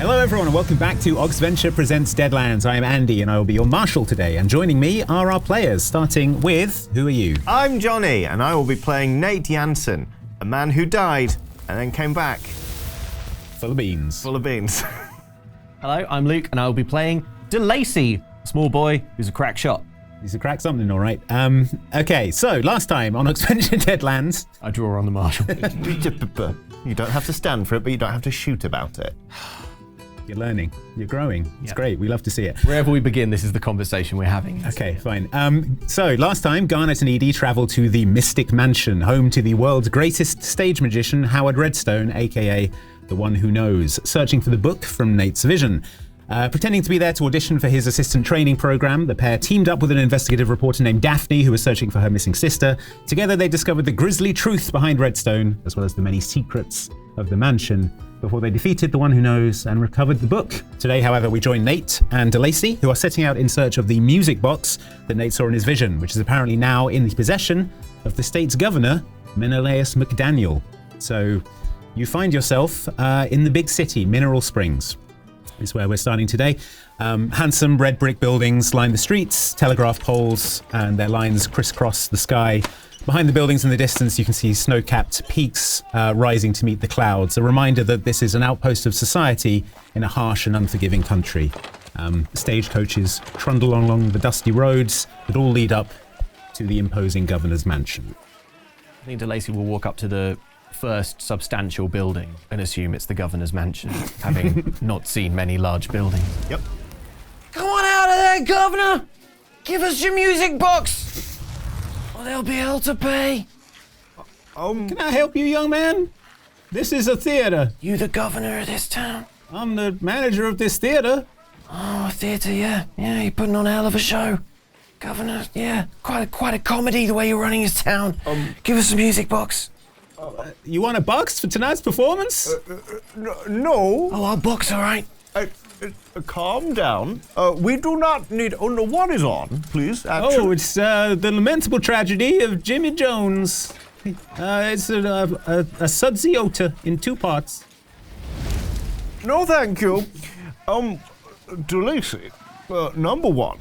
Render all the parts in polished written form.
Hello everyone and welcome back to Oxventure Presents Deadlands. I am Andy and I will be your marshal today, and joining me are our players, starting with, who are you? I'm Johnny and I will be playing Nate Jansen, a man who died and then came back. Full of beans. Full of beans. Hello, I'm Luke and I will be playing Delacy, a small boy who's a crack shot. He's a crack something, all right. Okay, so last time on Oxventure Deadlands... I draw on the marshal. You don't have to stand for it, but you don't have to shoot about it. You're learning. You're growing. It's great. We love to see it. Wherever we begin, this is the conversation we're having. Okay, fine. So last time, Garnet and Edie traveled to the Mystic Mansion, home to the world's greatest stage magician, Howard Redstone, aka the One Who Knows, searching for the book from Nate's vision. Pretending to be there to audition for his assistant training program, the pair teamed up with an investigative reporter named Daphne, who was searching for her missing sister. Together, they discovered the grisly truth behind Redstone, as well as the many secrets of the mansion, before they defeated the One Who Knows and recovered the book. Today, however, we join Nate and Delacy, who are setting out in search of the music box that Nate saw in his vision, which is apparently now in the possession of the state's governor, Menelaus McDaniel. So you find yourself in the big city, Mineral Springs, is where we're starting today. Handsome red brick buildings line the streets, telegraph poles, and their lines crisscross the sky. Behind the buildings in the distance, you can see snow-capped peaks rising to meet the clouds, a reminder that this is an outpost of society in a harsh and unforgiving country. Stagecoaches trundle along the dusty roads that all lead up to the imposing governor's mansion. I think Delacy will walk up to the first substantial building and assume it's the governor's mansion, having not seen many large buildings. Yep. Come on out of there, governor! Give us your music box! Or there'll be hell to pay. Can I help you, young man? This is a theater. You the governor of this town? I'm the manager of this theater. Oh, a theatre, yeah. Yeah, you're putting on a hell of a show. Governor, yeah. Quite a comedy the way you're running his town. Give us a music box. You want a box for tonight's performance? No. Oh, our box, all right. Calm down. We do not need... Oh, no, what is on, please? Oh, it's the lamentable tragedy of Jimmy Jones. It's a sudsy ota in 2 parts. No, thank you. Delacy, number one,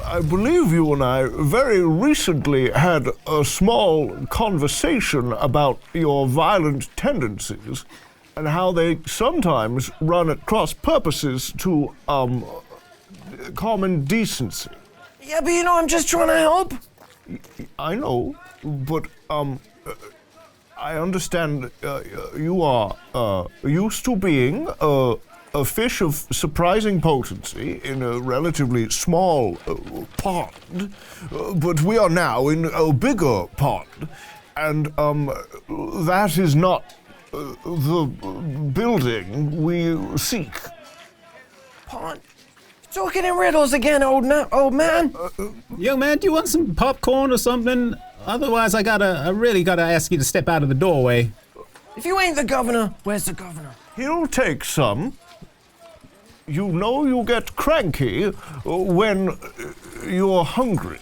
I believe you and I very recently had a small conversation about your violent tendencies and how they sometimes run at cross purposes to common decency. Yeah, but you know, I'm just trying to help. I know, but I understand you are used to being a fish of surprising potency in a relatively small pond, but we are now in a bigger pond, and that is not the building we seek. Pond? Talking in riddles again, old man. Young man, do you want some popcorn or something? Otherwise, I really gotta ask you to step out of the doorway. If you ain't the governor, where's the governor? He'll take some. You know you get cranky when you're hungry.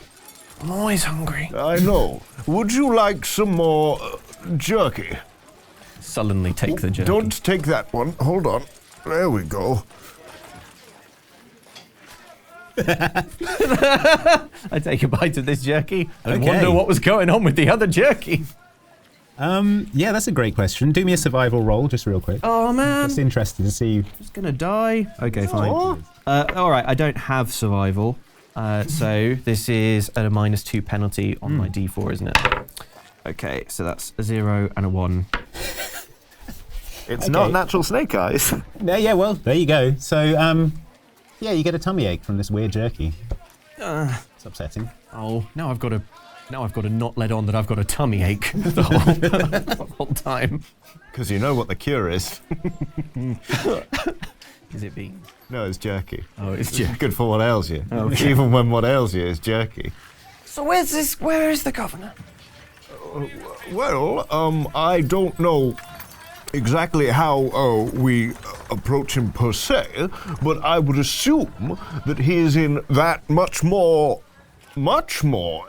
I'm always hungry. I know. Would you like some more jerky? Sullenly take the jerky. Don't take that one. Hold on. There we go. I take a bite of this jerky and Okay. wonder what was going on with the other jerky. Yeah, that's a great question. Do me a survival roll, just real quick. Oh, man. Just interested to see. Just gonna die. Okay, fine. All right, I don't have survival. So this is at a -2 penalty on my D4, isn't it? Okay, so that's a 0 and a 1. It's Okay. not natural snake eyes. Yeah, well, there you go. So, yeah, you get a tummy ache from this weird jerky. It's upsetting. Oh, now I've got to not let on that I've got a tummy ache the whole time. Because you know what the cure is. Is it beans? No, it's jerky. Oh, it's It's jerky. good for what ails you. Okay. Even when what ails you is jerky. So where is the governor? Well, I don't know exactly how we approach him per se, but I would assume that he is in that much more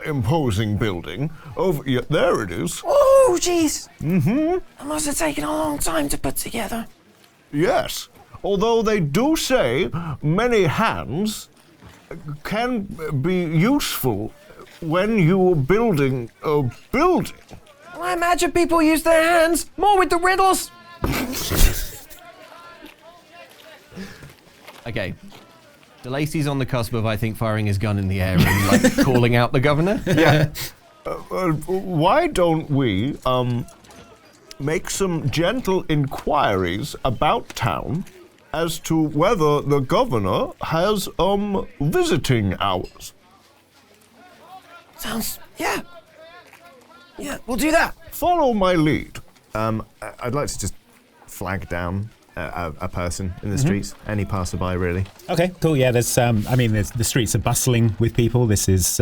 imposing building over. Yeah, there it is. Oh, jeez. Mm-hmm. That must have taken a long time to put together. Yes. although they do say many hands can be useful when you're building a building. Well, I imagine people use their hands more with the riddles. Okay. Delacy's on the cusp of, I think, firing his gun in the air and, like, calling out the governor. Yeah. Why don't we, make some gentle inquiries about town as to whether the governor has, visiting hours? Yeah, we'll do that. Follow my lead. I'd like to just flag down a person in the streets, any passerby, really. Okay, cool. Yeah, there's the streets are bustling with people. This is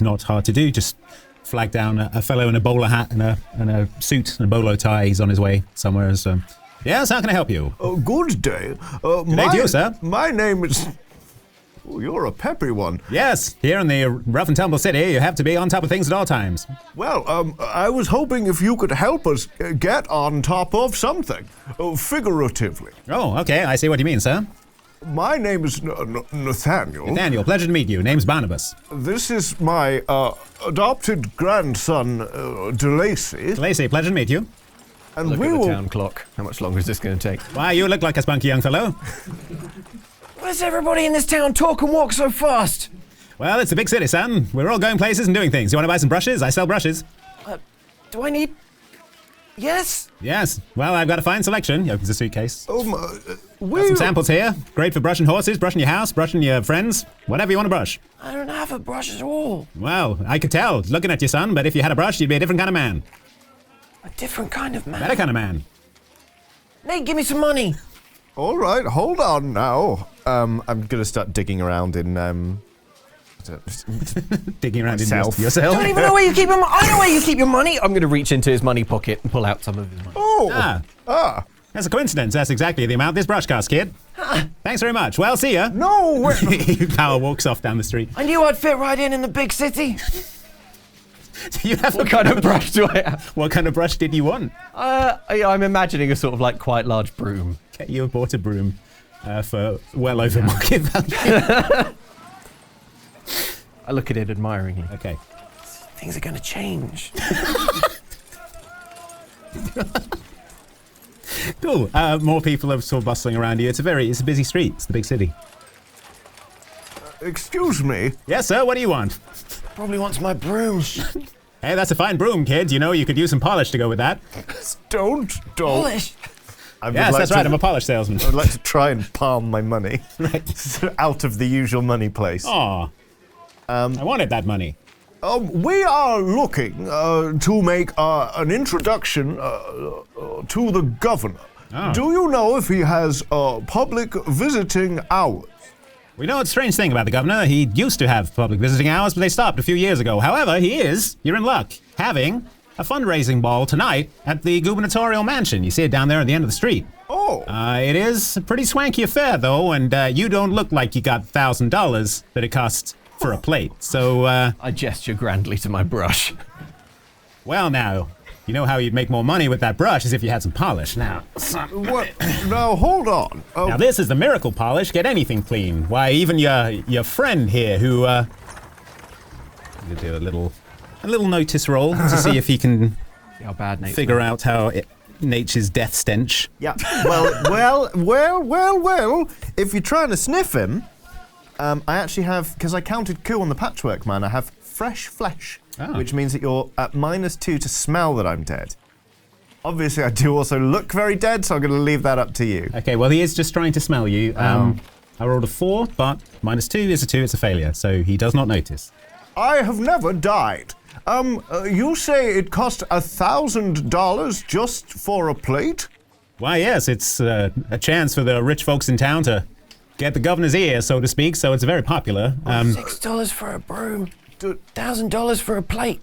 not hard to do. Just flag down a fellow in a bowler hat and a suit and a bolo tie. He's on his way somewhere. So, yes, how can I help you? Good day. Good day to you, sir. My name is... Oh, you're a peppy one. Yes, here in the rough and tumble city, you have to be on top of things at all times. Well, I was hoping if you could help us get on top of something, figuratively. Oh, okay, I see what you mean, sir. My name is Nathaniel. Nathaniel, pleasure to meet you. Name's Barnabas. This is my adopted grandson, Delacy. Delacy, pleasure to meet you. And Look we at the will... town clock. How much longer is this going to take? Why, you look like a spunky young fellow. Why does everybody in this town talk and walk so fast? Well, it's a big city, son. We're all going places and doing things. You want to buy some brushes? I sell brushes. Do I need... Yes? Yes. Well, I've got a fine selection. He opens a suitcase. Got we... some samples here. Great for brushing horses, brushing your house, brushing your friends, whatever you want to brush. I don't have a brush at all. Well, I could tell, looking at you, son, but if you had a brush, you'd be a different kind of man. A different kind of man. Better kind of man. Nate, give me some money. All right, hold on now. I'm gonna start digging around in Digging around Myself. in yourself. I don't even know where you keep your money. I know where you keep your money. I'm going to reach into his money pocket and pull out some of his money. Oh! That's a coincidence. That's exactly the amount this brush costs, kid. Thanks very much. Well, see ya. No! Power walks off down the street. I knew I'd fit right in the big city. You have What kind of brush do I have? What kind of brush did you want? I'm imagining a sort of like quite large broom. Okay, you bought a broom for well over market value. I look at it admiringly. Okay. Things are going to change. Cool. More people are sort of bustling around you. It's a busy street. It's the big city. Excuse me. Yes, sir. What do you want? Probably wants my broom. Hey, that's a fine broom, kid. You know, you could use some polish to go with that. Don't. Polish. Yes, that's right. I'm a polish salesman. I'd like to try and palm my money Right. out of the usual money place. Aw. I wanted that money. We are looking to make an introduction to the governor. Oh. Do you know if he has public visiting hours? We know a strange thing about the governor. He used to have public visiting hours, but they stopped a few years ago. However, you're in luck, having a fundraising ball tonight at the gubernatorial mansion. You see it down there at the end of the street. Oh. It is a pretty swanky affair, though, and you don't look like you got $1,000 that it costs for a plate. So, I gesture grandly to my brush. well now, you know how you'd make more money with that brush is if you had some polish. Now, What? Now, hold on. now this is the miracle polish. Get anything clean. Why, even your friend here who, do a little notice roll to see if he can See how bad Nate figure out how nature's death stench. Yeah. Well. If you're trying to sniff him, I actually have, because I counted coup on the patchwork man, I have fresh flesh, which means that you're at -2 to smell that I'm dead. Obviously, I do also look very dead, so I'm going to leave that up to you. Okay, well, he is just trying to smell you. I rolled a 4, but -2 is a 2, it's a failure, so he does not notice. I have never died. You say it cost $1,000 just for a plate? Why, yes, it's a chance for the rich folks in town to get the governor's ear, so to speak, so it's very popular. $6 for a broom. $1,000 for a plate.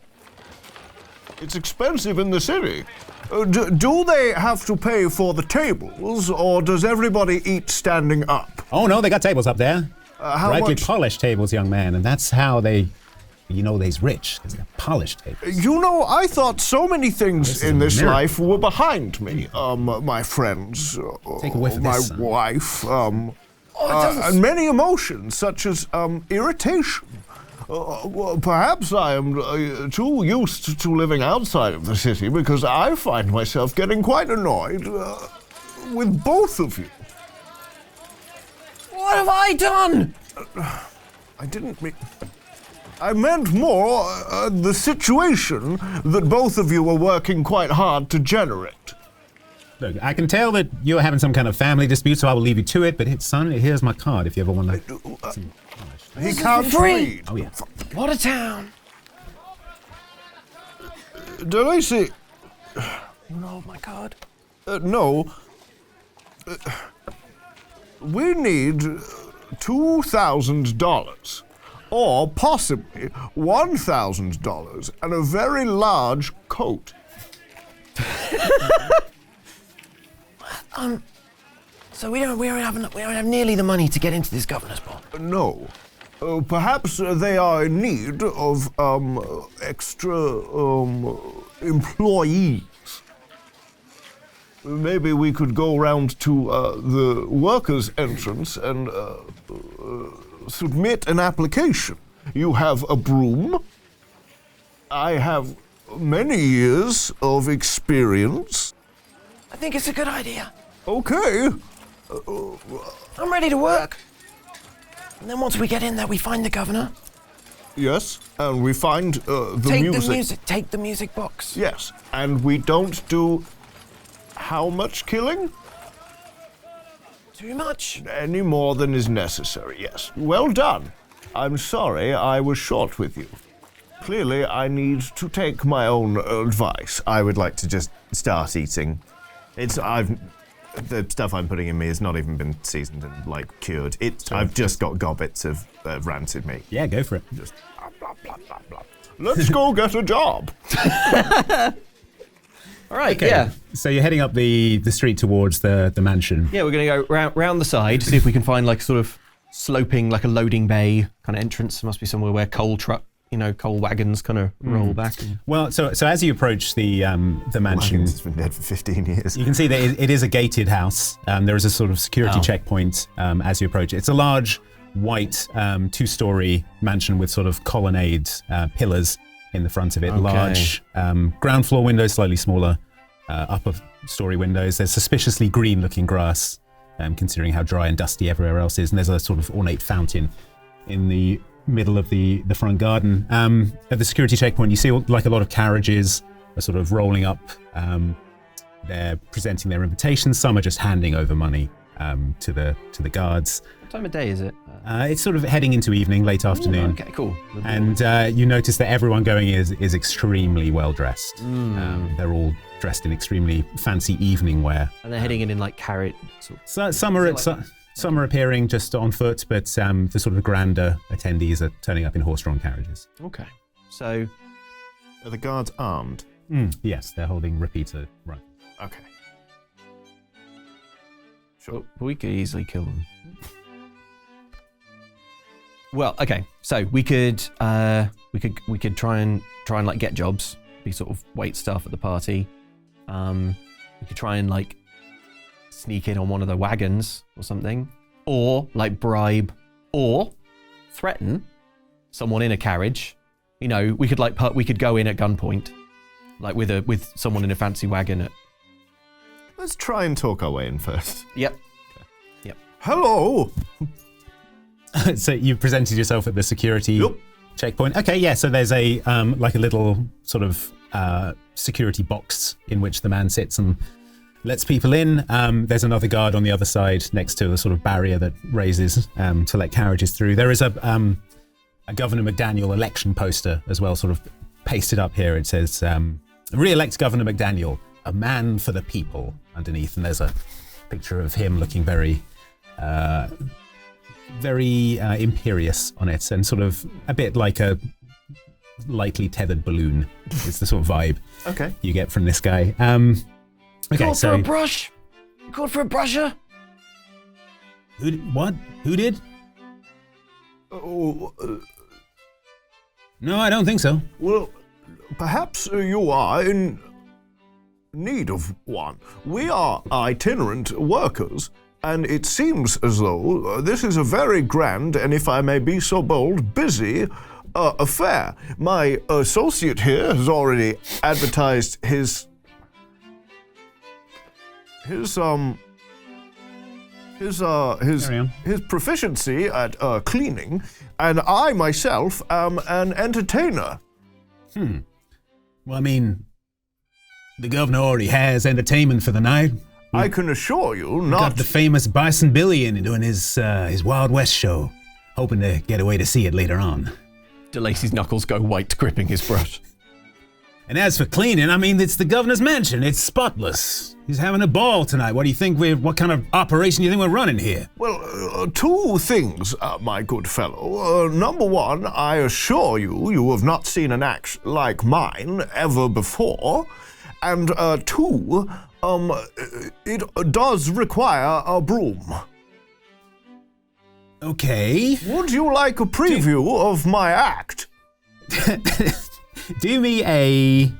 It's expensive in the city. Do they have to pay for the tables, or does everybody eat standing up? Oh, no, they got tables up there. How Brightly much? polished tables, young man, and that's how they You know that he's rich because they're polished tables. You know, I thought so many things in this life were behind me. My friends, Take a whiff of my this, son. wife, and many emotions such as irritation. Well, perhaps I am too used to living outside of the city because I find myself getting quite annoyed with both of you. What have I done? I didn't mean... I meant more the situation that both of you were working quite hard to generate. Look, I can tell that you're having some kind of family dispute, so I will leave you to it. But son, here's my card if you ever want to. He can't free. read. Oh yeah. What a town. Delacy, Oh, my card. no. We need $2,000. Or possibly $1,000 and a very large coat. So we don't have nearly the money to get into this governor's ball. No. Perhaps they are in need of extra employees. Maybe we could go round to the workers' entrance and submit an application. You have a broom. I have many years of experience. I think it's a good idea. Okay. I'm ready to work. And then once we get in there, we find the governor. Yes, and we find the music. Take the music box. Yes, and we don't do how much killing? Too much. Any more than is necessary, yes. Well done. I'm sorry I was short with you. Clearly, I need to take my own advice. I would like to just start eating. The stuff I'm putting in me has not even been seasoned and cured. I've just got gobbets of rancid meat. Yeah, go for it. Just blah, blah, blah, blah. Let's go get a job. All right, Okay. yeah. So you're heading up the street towards the mansion. Yeah, we're going to go round the side, see if we can find sort of sloping, a loading bay kind of entrance. There must be somewhere where coal wagons kind of roll back. Well, so as you approach the mansion, It's been dead for 15 years. you can see that it is a gated house. There is a sort of security checkpoint as you approach it. It's a large white two-story mansion with sort of colonnade pillars in the front of it. Okay. Large ground floor windows, slightly smaller upper story windows. There's suspiciously green-looking grass, considering how dry and dusty everywhere else is. And there's a sort of ornate fountain in the middle of the front garden. At the security checkpoint, you see a lot of carriages are sort of rolling up. They're presenting their invitations. Some are just handing over money to the guards. What time of day is it? It's sort of heading into evening, late afternoon. Okay, cool. And you notice that everyone going is extremely well dressed. They're all dressed in extremely fancy evening wear. And they're heading in carriage. So some are appearing just on foot, but the sort of grander attendees are turning up in horse-drawn carriages. Okay. So, Are the guards armed? Yes, they're holding repeater rifles. Okay. sure. We could easily kill them. Well, okay. So we could try and get jobs, be sort of wait staff at the party. We could try and sneak in on one of the wagons or something, or bribe or threaten someone in a carriage. You know, we could go in at gunpoint, with someone in a fancy wagon. Let's try and talk our way in first. Yep. Okay. Yep. Hello. So you presented yourself at the security checkpoint. Okay, yeah. So there's a little sort of security box in which the man sits and lets people in. There's another guard on the other side next to the sort of barrier that raises to let carriages through. There is a Governor McDaniel election poster as well, sort of pasted up here. It says, "Re-elect Governor McDaniel, a man for the people," underneath. And there's a picture of him looking very imperious on it, and sort of a bit like a lightly tethered balloon is the sort of vibe you get from this guy. Called for a brush? You called for a brusher? What? Who did? Oh, No, I don't think so. Well, perhaps you are in need of one. We are itinerant workers, and it seems as though this is a very grand, and if I may be so bold, busy affair. My associate here has already advertised his proficiency at cleaning, and I myself am an entertainer. Well, I mean, the governor already has entertainment for the night. I can assure you, Got not. the famous Bison Billy in doing his Wild West show. Hoping to get away to see it later on. Delacy's knuckles go white, gripping his brush. And as for cleaning, I mean, it's the governor's mansion. It's spotless. He's having a ball tonight. What do you think what kind of operation do you think we're running here? Well, two things, my good fellow. Number one, I assure you, you have not seen an act like mine ever before. And two, it does require a broom. Okay. Would you like a preview of my act? Do me a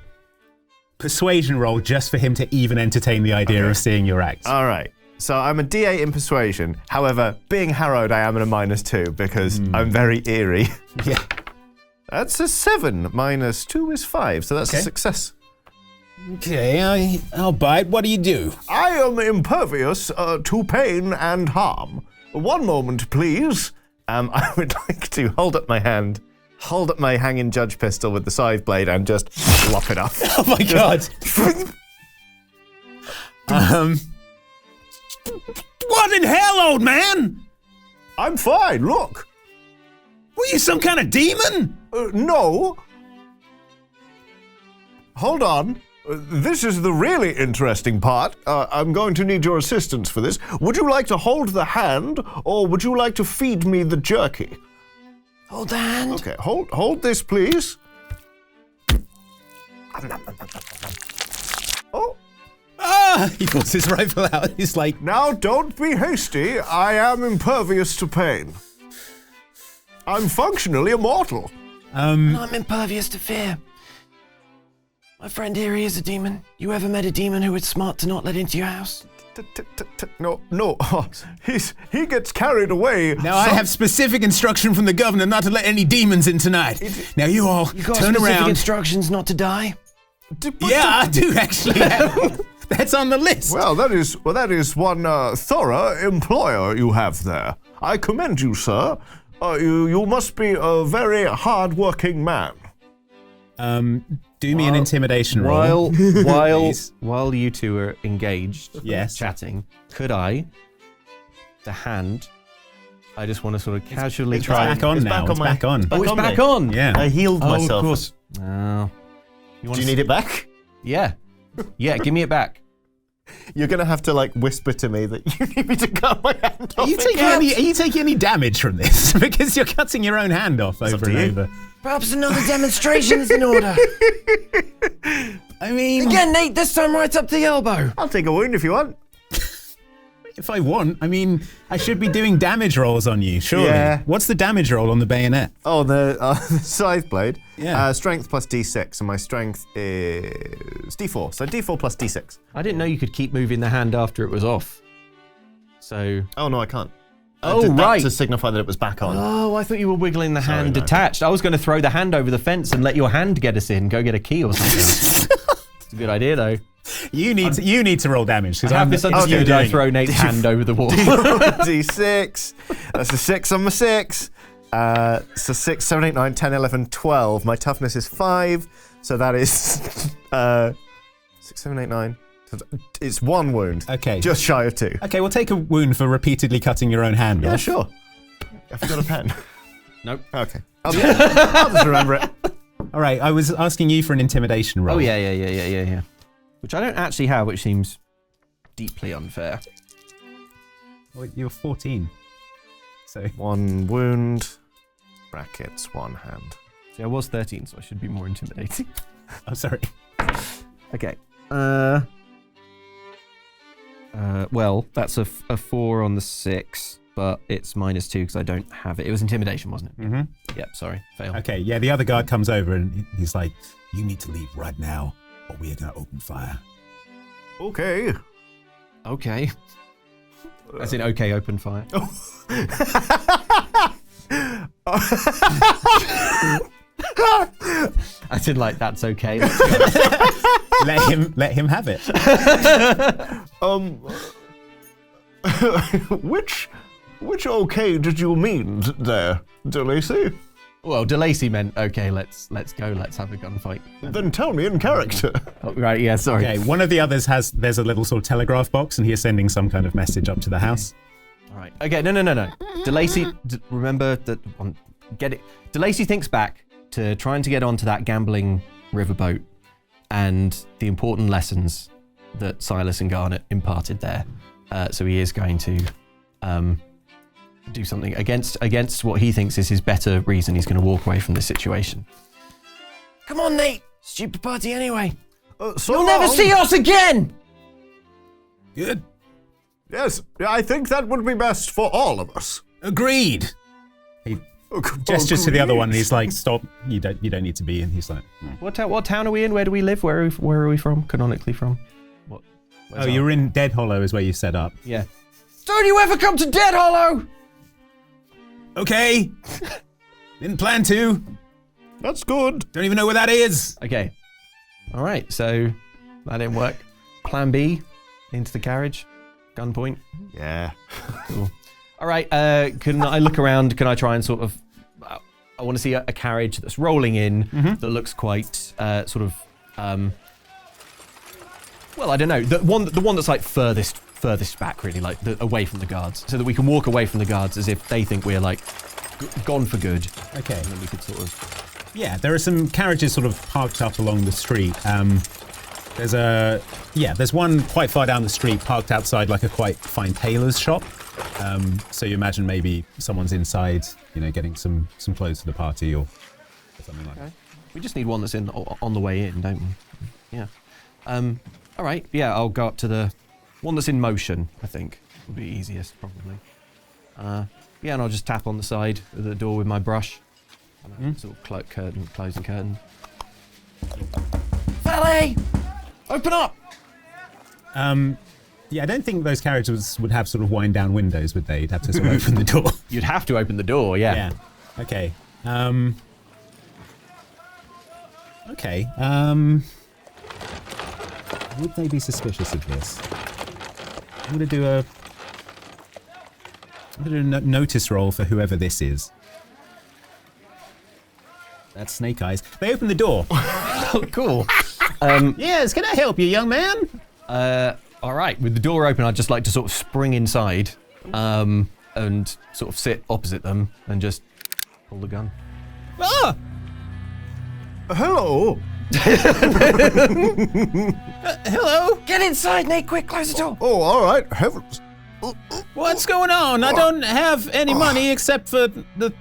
persuasion roll just for him to even entertain the idea of seeing your act. All right. So I'm a D8 in persuasion. However, being harrowed, I am at a -2 because I'm very eerie. Yeah. That's a 7. -2 is 5, so that's a success. Okay, I'll bite. What do you do? I am impervious to pain and harm. One moment, please. I would like to hold up my hand, hold up my hanging judge pistol with the scythe blade, and just lop it off. Oh my god. What in hell, old man? I'm fine, look. Were you some kind of demon? No. Hold on. This is the really interesting part. I'm going to need your assistance for this. Would you like to hold the hand, or would you like to feed me the jerky? Hold the hand. Okay, hold this, please. Oh. Ah! He pulls his rifle out. He's like, Now, don't be hasty. I am impervious to pain. I'm functionally immortal. I'm impervious to fear. My friend here, he is a demon. You ever met a demon who was smart to not let into your house? No. He gets carried away. now I have specific instruction from the governor not to let any demons in tonight. Now you all You got turn specific around. instructions not to die? Yeah, I do actually. That's on the list. Well, that is one thorough employer you have there. I commend you, sir. You must be a very hard-working man. Do me an intimidation roll. While you two are engaged, Yes. chatting, could I, the hand, I just want to sort of casually try. Back on now. It's back on. Oh, it's back on. Yeah. I healed myself. Of course. Oh. Do you need it back? Yeah. Yeah, give me it back. You're going to have to, whisper to me that you need me to cut my hand off. Are you taking any damage from this? Because you're cutting your own hand off over and over. Perhaps another demonstration is in order. I mean, Again, Nate, this time right up the elbow. I'll take a wound if you want. if I want, I mean, I should be doing damage rolls on you, surely. Yeah. What's the damage roll on the bayonet? Oh, the scythe blade. Yeah. Strength plus D6, and my strength is D4. So D4 plus D6. I didn't know you could keep moving the hand after it was off. So. Oh, no, I can't. Oh, I did that right. to signify that it was back on. Oh, I thought you were wiggling the hand no. detached. I was going to throw the hand over the fence and let your hand get us in. Go get a key or something. It's a good idea, though. You need to roll damage because I have misunderstood. I throw Nate's hand over the wall. D6. That's a 6 on my 6. So 6, 7, 8, 9, 10, 11, 12. My toughness is 5. So that is 6, 7, 8, 9. It's 1 wound. Okay. Just shy of 2. Okay, we'll take a wound for repeatedly cutting your own hand Yeah, off. sure. I forgot a pen. Nope. Okay. I'll just remember it. All right, I was asking you for an intimidation roll. Oh, yeah. Which I don't actually have, which seems deeply unfair. Well, you're 14. So 1 wound. Brackets, 1 hand. See, I was 13, so I should be more intimidating. I'm sorry. Okay. Well, that's a 4 on the 6. but it's -2 because I don't have it. It was intimidation, wasn't it? Mm-hmm. Yep, sorry, fail. Okay, yeah, the other guard comes over and he's like, you need to leave right now or we are going to open fire. Okay. Okay. As in, okay, open fire. As in, like, that's okay. Let him have it. Which okay did you mean there, Delacy? Well, Delacy meant, okay, let's go, let's have a gunfight. Then tell me in character. Oh, right, yeah, sorry. Okay, one of the others there's a little sort of telegraph box and he is sending some kind of message up to the house. All right, okay, no. Delacy, remember that, get it. Delacy thinks back to trying to get onto that gambling riverboat and the important lessons that Silas and Garnet imparted there. So he is going to do something against what he thinks is his better reason. He's going to walk away from this situation. Come on, Nate. Stupid party anyway. You'll never see us again! Good. Yes, I think that would be best for all of us. Agreed. He gestures to the other one and he's like, stop, you don't need to be in. He's like, What town are we in? Where do we live? Where are we from? Canonically from? you're in Dead Hollow is where you set up. Yeah. Don't you ever come to Dead Hollow! Okay. Didn't plan to. That's good. Don't even know where that is. Okay. All right, so that didn't work. Plan B, into the carriage, gunpoint. Yeah. Cool. All right, can I look around? Can I try and sort of, I want to see a carriage that's rolling in that looks quite sort of, well, I don't know, the one that's like furthest back really, like away from the guards, so that we can walk away from the guards as if they think we're like gone for good. Okay. And then we could sort of. Yeah, there are some carriages sort of parked up along the street. There's one quite far down the street parked outside like a quite fine tailor's shop. So you imagine maybe someone's inside, getting some clothes for the party or something like that. We just need one that's on the way in, don't we? Yeah. All right, yeah, I'll go up to the one that's in motion, I think. Would be easiest, probably. Yeah, and I'll just tap on the side of the door with my brush. And sort of closing curtain. Valet! Open up! Yeah, I don't think those carriages would have sort of wind-down windows, would they? You'd have to sort of open the door. You'd have to open the door, yeah. Yeah. Okay. Okay. Would they be suspicious of this? I'm going to do a notice roll for whoever this is. That's Snake Eyes. They open the door. Oh, cool. Yes, can I help you, young man? All right, with the door open, I'd just like to sort of spring inside and sort of sit opposite them and just pull the gun. Ah! Hello. Hello? Get inside, Nate, quick, close the door. Oh, all right. Heavens. What's going on? I don't have any money except for the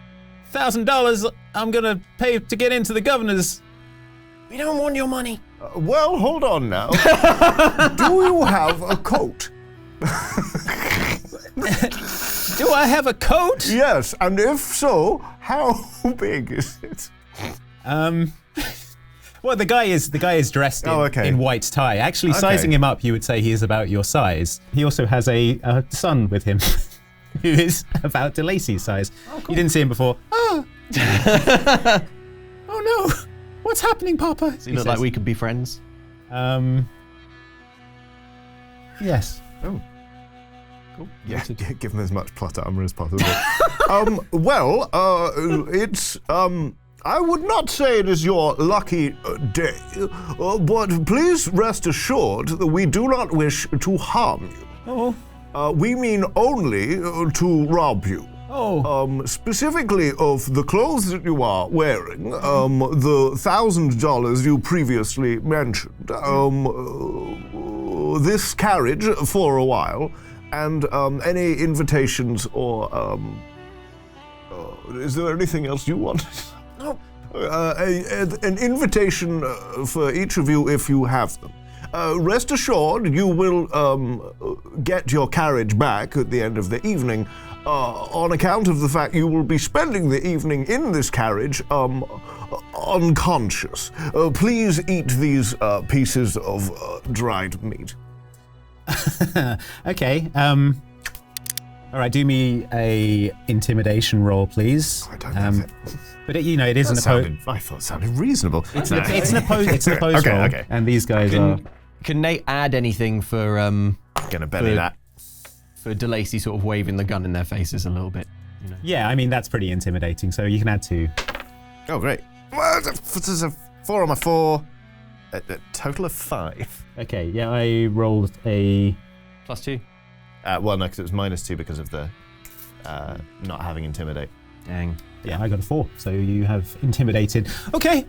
$1,000 I'm gonna pay to get into the governor's. We don't want your money. Well, hold on now. Do you have a coat? Do I have a coat? Yes, and if so, how big is it? Well, the guy is dressed in white tie. Actually, sizing him up, you would say he is about your size. He also has a son with him, who is about Delacy's size. Oh, cool. You didn't see him before. Oh. Oh no! What's happening, Papa? Does he look like we could be friends? Yes. Oh. Cool. Yeah, give him as much plot armor as possible. It's I would not say it is your lucky day, but please rest assured that we do not wish to harm you. Oh. We mean only to rob you. Oh. Specifically of the clothes that you are wearing, the $1,000 you previously mentioned, this carriage for a while, and any invitations or is there anything else you want? No. An invitation for each of you if you have them. Rest assured, you will get your carriage back at the end of the evening. on account of the fact you will be spending the evening in this carriage, unconscious. Please eat these pieces of dried meat. Okay. All right, do me a intimidation roll, please. I don't have it. But it is an opposed. I thought it sounded reasonable. It's an opposed roll. Okay. And these guys are. Can Nate add anything for Gonna belly that. for Delacy sort of waving the gun in their faces a little bit? Yeah, I mean that's pretty intimidating. So you can add 2. Oh, great. Well, there's a 4 on my 4. A total of 5. Okay. Yeah, I rolled a. +2. Well, no, because it was -2 because of the not having intimidate. Dang. Yeah, I got a 4. So you have intimidated. Okay.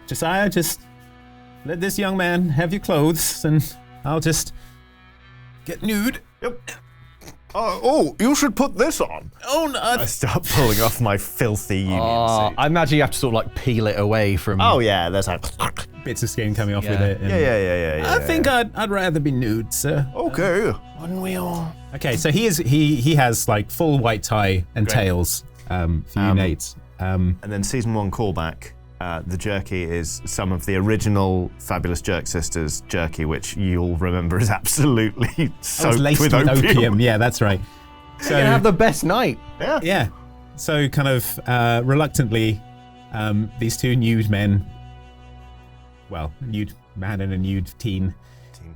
Josiah, just let this young man have your clothes, and I'll just get nude. Yep. You should put this on. Oh no! I start pulling off my filthy union suit. I imagine you have to sort of like peel it away from. Oh yeah, there's like Bits of skin coming off Yeah. with it. and- yeah. I think I'd rather be nude, sir. Okay. Wouldn't we all? Okay, so he has like full white tie and tails for you, Nate. And then season 1 callback. The jerky is some of the original Fabulous Jerk Sisters jerky, which you'll remember is absolutely It was soaked laced with with opium. opium. Yeah, that's right. So You're gonna have the best night. yeah, so kind of reluctantly, these 2 nude men, well, a nude man and a nude teen.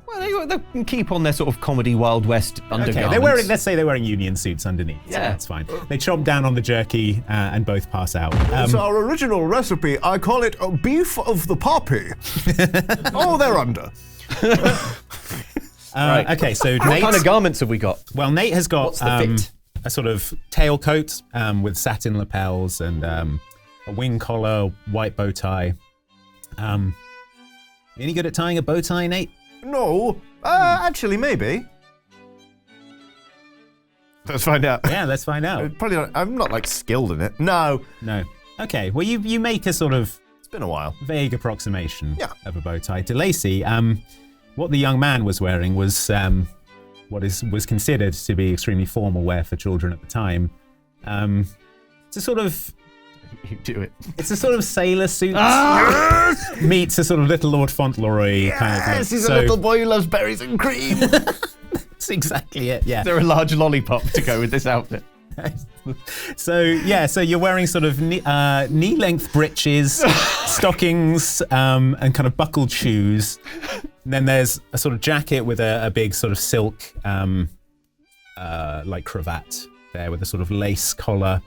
Well, they can keep on their sort of comedy Wild West undergarments. Okay, they're wearing. Let's say they're wearing union suits underneath. So Yeah. that's fine. They chomp down on the jerky and both pass out. It's our original recipe. I call it beef of the poppy. Oh, they're under. Okay, so What Nate. kind of garments have we got? Well, Nate has got What's the fit? a sort of tailcoat with satin lapels and a wing collar, white bow tie. Any good at tying a bow tie, Nate? No. Actually, maybe. Let's find out. Yeah, let's find out. Probably not, I'm not like skilled in it. No. No. Okay, well, you make a sort of It's been a while. vague approximation Yeah. of a bow tie. Delacy, what the young man was wearing was what was considered to be extremely formal wear for children at the time. It's a sort of You do it. It's a sort of sailor suit meets a sort of little Lord Fauntleroy kind of thing. Yes, he's a little boy who loves berries and cream. That's exactly it, yeah. Is there a large lollipop to go with this outfit? So you're wearing sort of knee-length breeches, stockings, and kind of buckled shoes. And then there's a sort of jacket with a big sort of silk like cravat there with a sort of lace collar.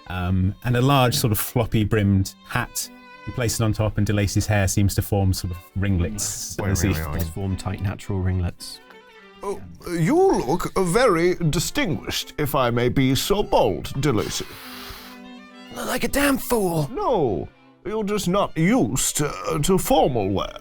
And a large sort of floppy brimmed hat. You place it on top and Delacy's hair seems to form sort of ringlets. as he- Form tight natural ringlets. Oh, you look very distinguished, if I may be so bold, Delacy. Look like a damn fool. No, you're just not used to formal wear.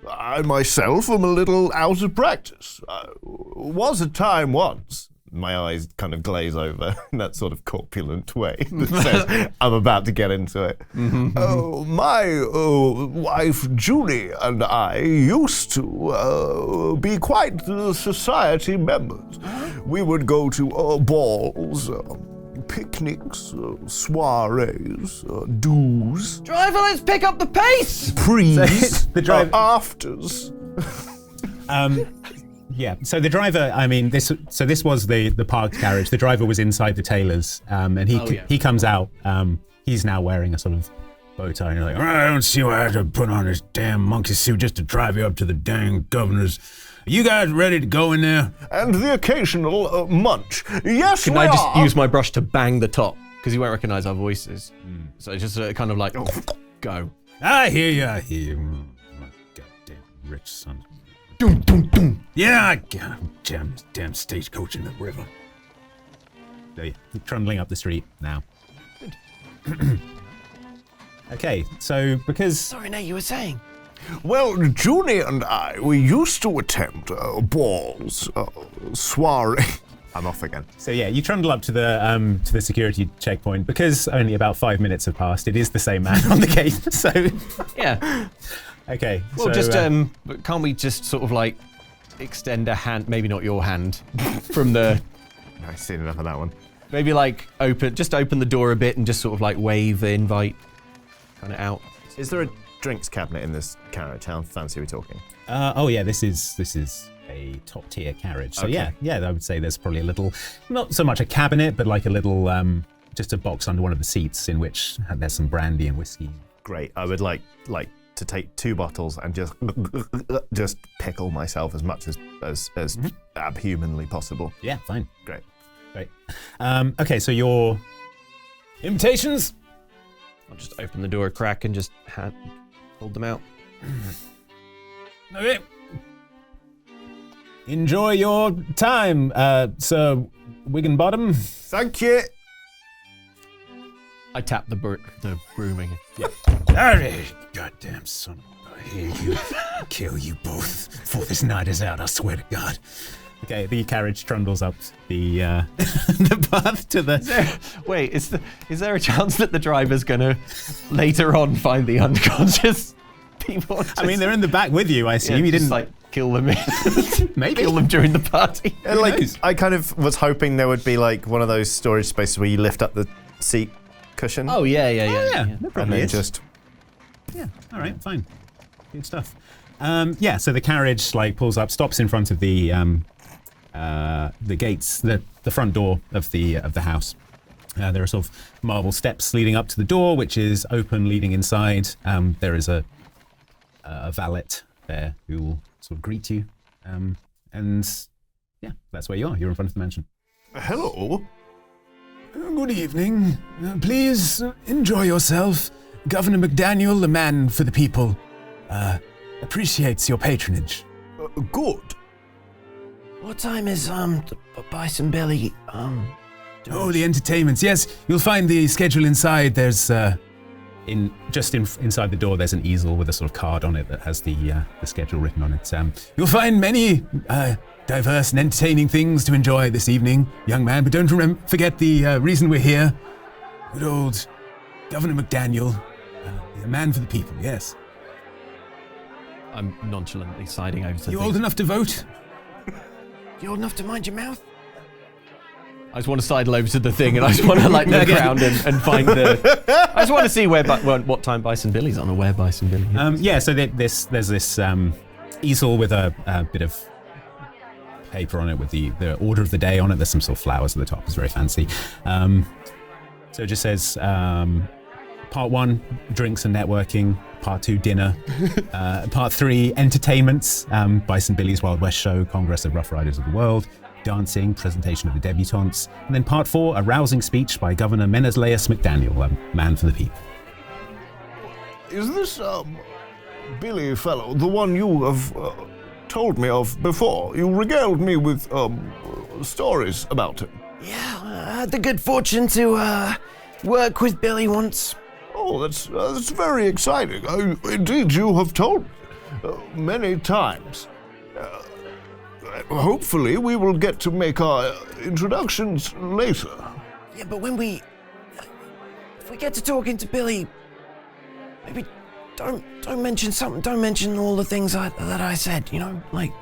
I myself am a little out of practice. Was a time once. My eyes kind of glaze over in that sort of corpulent way that says, I'm about to get into it. My wife Julie and I used to be quite the society members. We would go to balls, picnics, soirees, do's, Driver, let's pick up the pace. prees, the driver- afters. Yeah. So the driver, I mean, this was the parked carriage. The driver was inside the tailor's, and he comes out. He's now wearing a sort of bow tie, and you're like, I don't see why I have to put on this damn monkey suit just to drive you up to the dang governor's. Are you guys ready to go in there? And the occasional munch. Yes, Can we I just are. use my brush to bang the top? Because he won't recognise our voices. So just kind of like, go. I hear you. My goddamn rich son. Doom, doom, doom. Yeah, I got him. Jam this damn stagecoach in the river. So yeah, you're trundling up the street now. Okay, so because Sorry, Nate, you were saying. Well, Julie and I, we used to attend balls, soiree. I'm off again. So yeah, you trundle up to the security checkpoint because only about 5 minutes have passed. It is the same man on the gate. So Yeah. okay. Well, so, just, can't we just sort of like, extend a hand, maybe not your hand, from the... I've seen enough of that one. Maybe like open the door a bit and just sort of like wave the invite kind of out. Is there a drinks cabinet in this carriage? How fancy are we talking? Oh yeah, this is a top tier carriage. So Okay. yeah, I would say there's probably a little, not so much a cabinet, but like a little, just a box under one of the seats in which there's some brandy and whiskey. Great. I would like to take 2 bottles and just pickle myself as much as abhumanly possible. Yeah, fine. Great. Okay, so your invitations? I'll just open the door a crack and just hold them out. Okay. Enjoy your time, Sir Wigginbottom. Thank you. I tap the broom again. Yeah. Alright, goddamn son of a here you kill you both before this night is out, I swear to God. Okay, the carriage trundles up the the path to the... Wait, is there a chance that the driver's gonna later on find the unconscious people? I mean, they're in the back with you, I assume. Yeah, You just, didn't... like, kill them Maybe. kill them during the party. And, like, knows? I kind of was hoping there would be like one of those storage spaces where you lift up the seat cushion. Oh, yeah. Yeah, there and probably then is. just Yeah, all right, fine. Good stuff. Yeah, so the carriage like pulls up, stops in front of the gates, the front door of the house. There are sort of marble steps leading up to the door, which is open, leading inside. There is a valet there who will sort of greet you, and yeah, that's where you are. You're in front of the mansion. Hello. Good evening. Please enjoy yourself. Governor McDaniel, the man for the people, appreciates your patronage. Good. What time is Bison Billy Oh, the entertainments. Yes, you'll find the schedule inside. There's inside the door. There's an easel with a sort of card on it that has the schedule written on it. You'll find many diverse and entertaining things to enjoy this evening, young man. But don't forget the reason we're here. Good old Governor McDaniel, the man for the people. Yes. I'm nonchalantly siding over to You things. old enough to vote? You old enough to mind your mouth? I just want to sidle over to the thing and I just want to like look around and find the... I just want to see what time Bison Billy's on or where Bison Billy is. Yeah, so there's this easel with a bit of paper on it with the order of the day on it. There's some sort of flowers at the top. It's very fancy. So it just says part 1, drinks and networking. Part 2, dinner. Part 3, entertainments. Bison Billy's Wild West Show, Congress of Rough Riders of the World. Dancing, presentation of the debutantes. And then part 4, a rousing speech by Governor Menelaus McDaniel, a man for the people. Is this Billy fellow the one you have told me of before? You regaled me with stories about him. Yeah, I had the good fortune to work with Billy once. Oh, that's very exciting. Indeed, you have told me many times. Hopefully, we will get to make our introductions later. Yeah, but if we get to talking to Billy, maybe don't mention all the things that I said. You know, like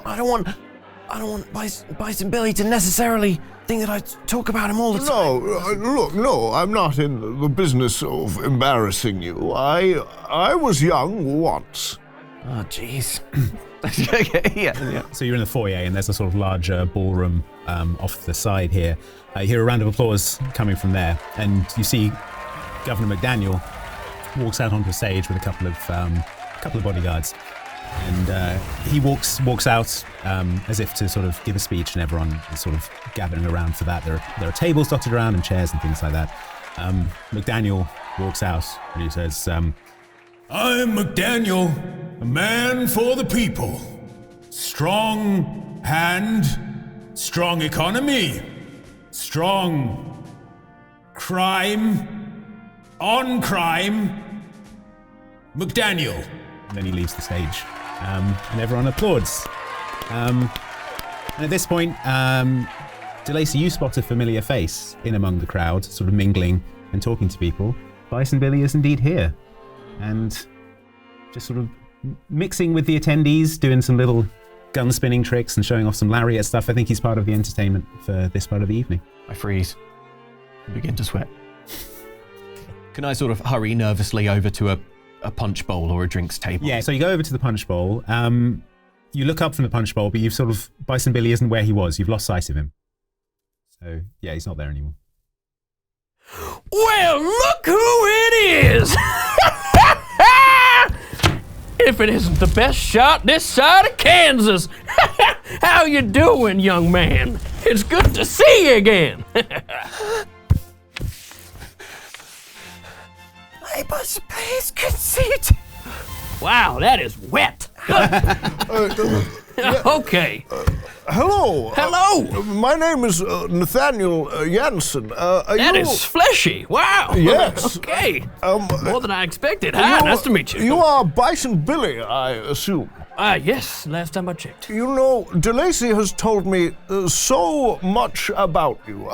I don't want Bison Billy to necessarily think that I talk about him all the time. No, I'm not in the business of embarrassing you. I was young once. Oh, jeez. yeah. So you're in the foyer and there's a sort of larger ballroom off to the side here. You hear a round of applause coming from there and you see Governor McDaniel walks out onto the stage with a couple of bodyguards. And he walks out as if to sort of give a speech, and everyone is sort of gathering around for that. There are tables dotted around and chairs and things like that. McDaniel walks out and he says, I'm McDaniel, a man for the people. Strong hand, strong economy, strong crime, on crime, McDaniel. And then he leaves the stage, and everyone applauds. And at this point, Delacy, you spot a familiar face in among the crowd, sort of mingling and talking to people. Bison Billy is indeed here, and just sort of mixing with the attendees, doing some little gun spinning tricks and showing off some lariat stuff. I think he's part of the entertainment for this part of the evening. I freeze. I begin to sweat. Can I sort of hurry nervously over to a punch bowl or a drinks table? Yeah, so you go over to the punch bowl. You look up from the punch bowl, but you've sort of... Bison Billy isn't where he was. You've lost sight of him. So, yeah, he's not there anymore. Well, look who it is! If it isn't the best shot this side of Kansas. How you doing, young man? It's good to see you again. Hey, Bison Billy, it's good to see you too. Wow, that is wet. Okay. Hello. Hello. My name is Nathaniel Jansen. That is fleshy. Wow. Yes. Okay. More than I expected. Hi, nice to meet you. You are Bison Billy, I assume. Yes, last time I checked. You know, Delacy has told me so much about you.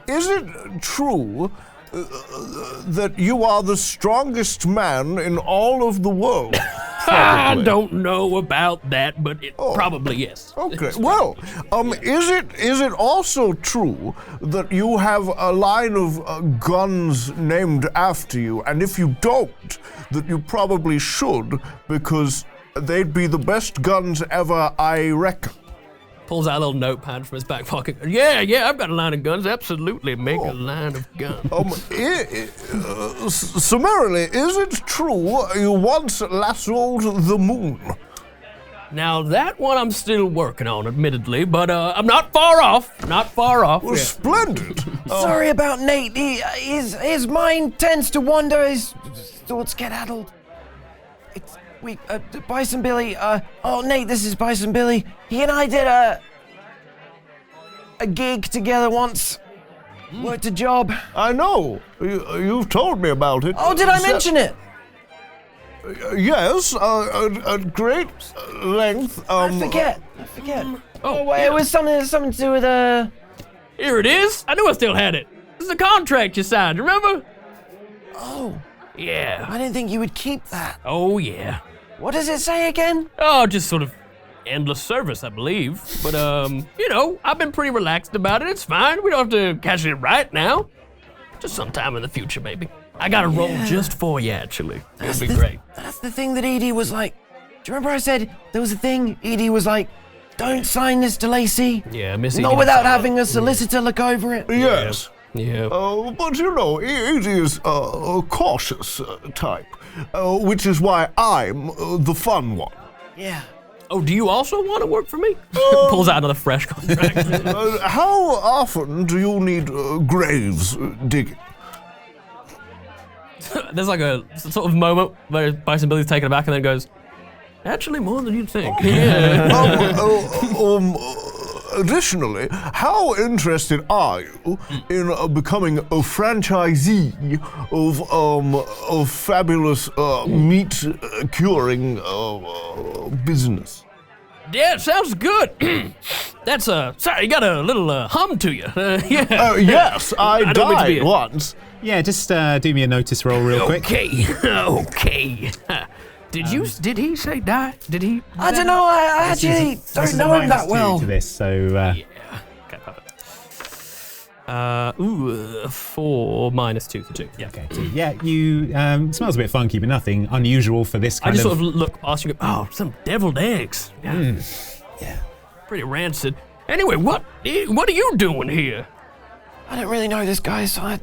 Is it true that you are the strongest man in all of the world? I don't know about that, but it probably yes. Okay. Well, is it also true that you have a line of guns named after you, and if you don't, that you probably should, because they'd be the best guns ever, I reckon. Pulls out a little notepad from his back pocket. Yeah, I've got a line of guns. Absolutely, make a line of guns. Summarily, is it true you once lassoed the moon? Now that one I'm still working on, admittedly, but I'm not far off. Not far off. Well, splendid. Sorry about Nate. His mind tends to wander. His thoughts get addled. Bison Billy, Nate, this is Bison Billy. He and I did a gig together once. Worked a job. I know. You've told me about it. Oh, did I mention it? Yes, at great length. I forget. Oh, It was something to do with, Here it is. I knew I still had it. This is a contract you signed, remember? Oh, Yeah. I didn't think you would keep that. Oh, yeah. What does it say again? Oh, just sort of endless service, I believe. But, I've been pretty relaxed about it. It's fine. We don't have to cash it right now. Just sometime in the future, maybe. I got a roll just for you, actually. It'll be great. That's the thing that Edie was like. Do you remember I said there was a thing? Edie was like, don't sign this, Delacy. Yeah, Miss Not Edie without was- having a solicitor look over it. Yes. Yeah. But you know, it is a cautious type, which is why I'm the fun one. Yeah. Oh, do you also want to work for me? Pulls out another fresh contract. How often do you need graves digging? There's like a sort of moment where Bison Billy's taken aback and then goes, actually more than you'd think. Yeah. Additionally, how interested are you in becoming a franchisee of fabulous meat curing business? Yeah, it sounds good. That's sorry, you got a little hum to you. Yeah. Yes, I don't mean to be died a- once. Yeah, just do me a notice roll real quick. Okay. Did he say die? Did he? I don't know. I actually don't know him that well. To this, so Yeah. Okay, perfect. 4 minus 2 for 2. Yeah. okay, 2. Yeah, you it smells a bit funky, but nothing unusual for this I kind just sort of look past you and go, oh, some deviled eggs. Yeah. Yeah. Pretty rancid. Anyway, what are you doing here? I don't really know this guy, so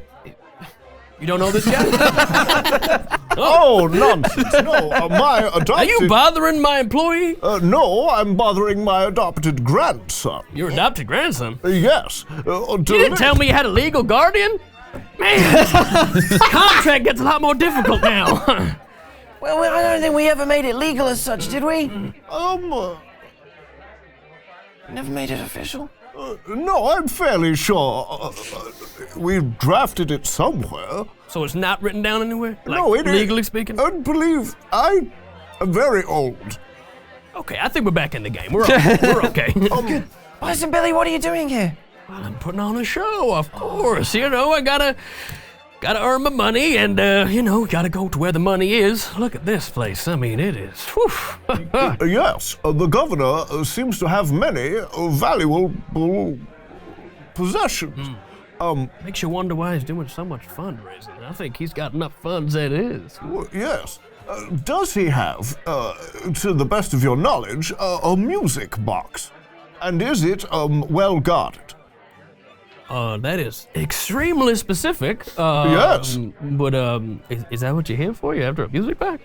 You don't know this guy? Oh, nonsense. No, my adopted... Are you bothering my employee? No, I'm bothering my adopted grandson. Your adopted grandson? Yes. You didn't tell me you had a legal guardian? Man, this contract gets a lot more difficult now. Well, I don't think we ever made it legal as such, did we? Never made it official. No, I'm fairly sure we drafted it somewhere. So it's not written down anywhere? Like, No, it is. legally speaking? I believe I am very old. Okay, I think we're back in the game. We're okay. Bison Billy, what are you doing here? Well, I'm putting on a show, of course. You know, I gotta gotta earn my money and, gotta go to where the money is. Look at this place. I mean, it is. Yes, the governor seems to have many valuable possessions. Makes you wonder why he's doing so much fundraising. I think he's got enough funds as it is. Yes. Does he have, to the best of your knowledge, a music box? And is it well guarded? That is extremely specific. Yes. But is that what you're here for? You after a music box?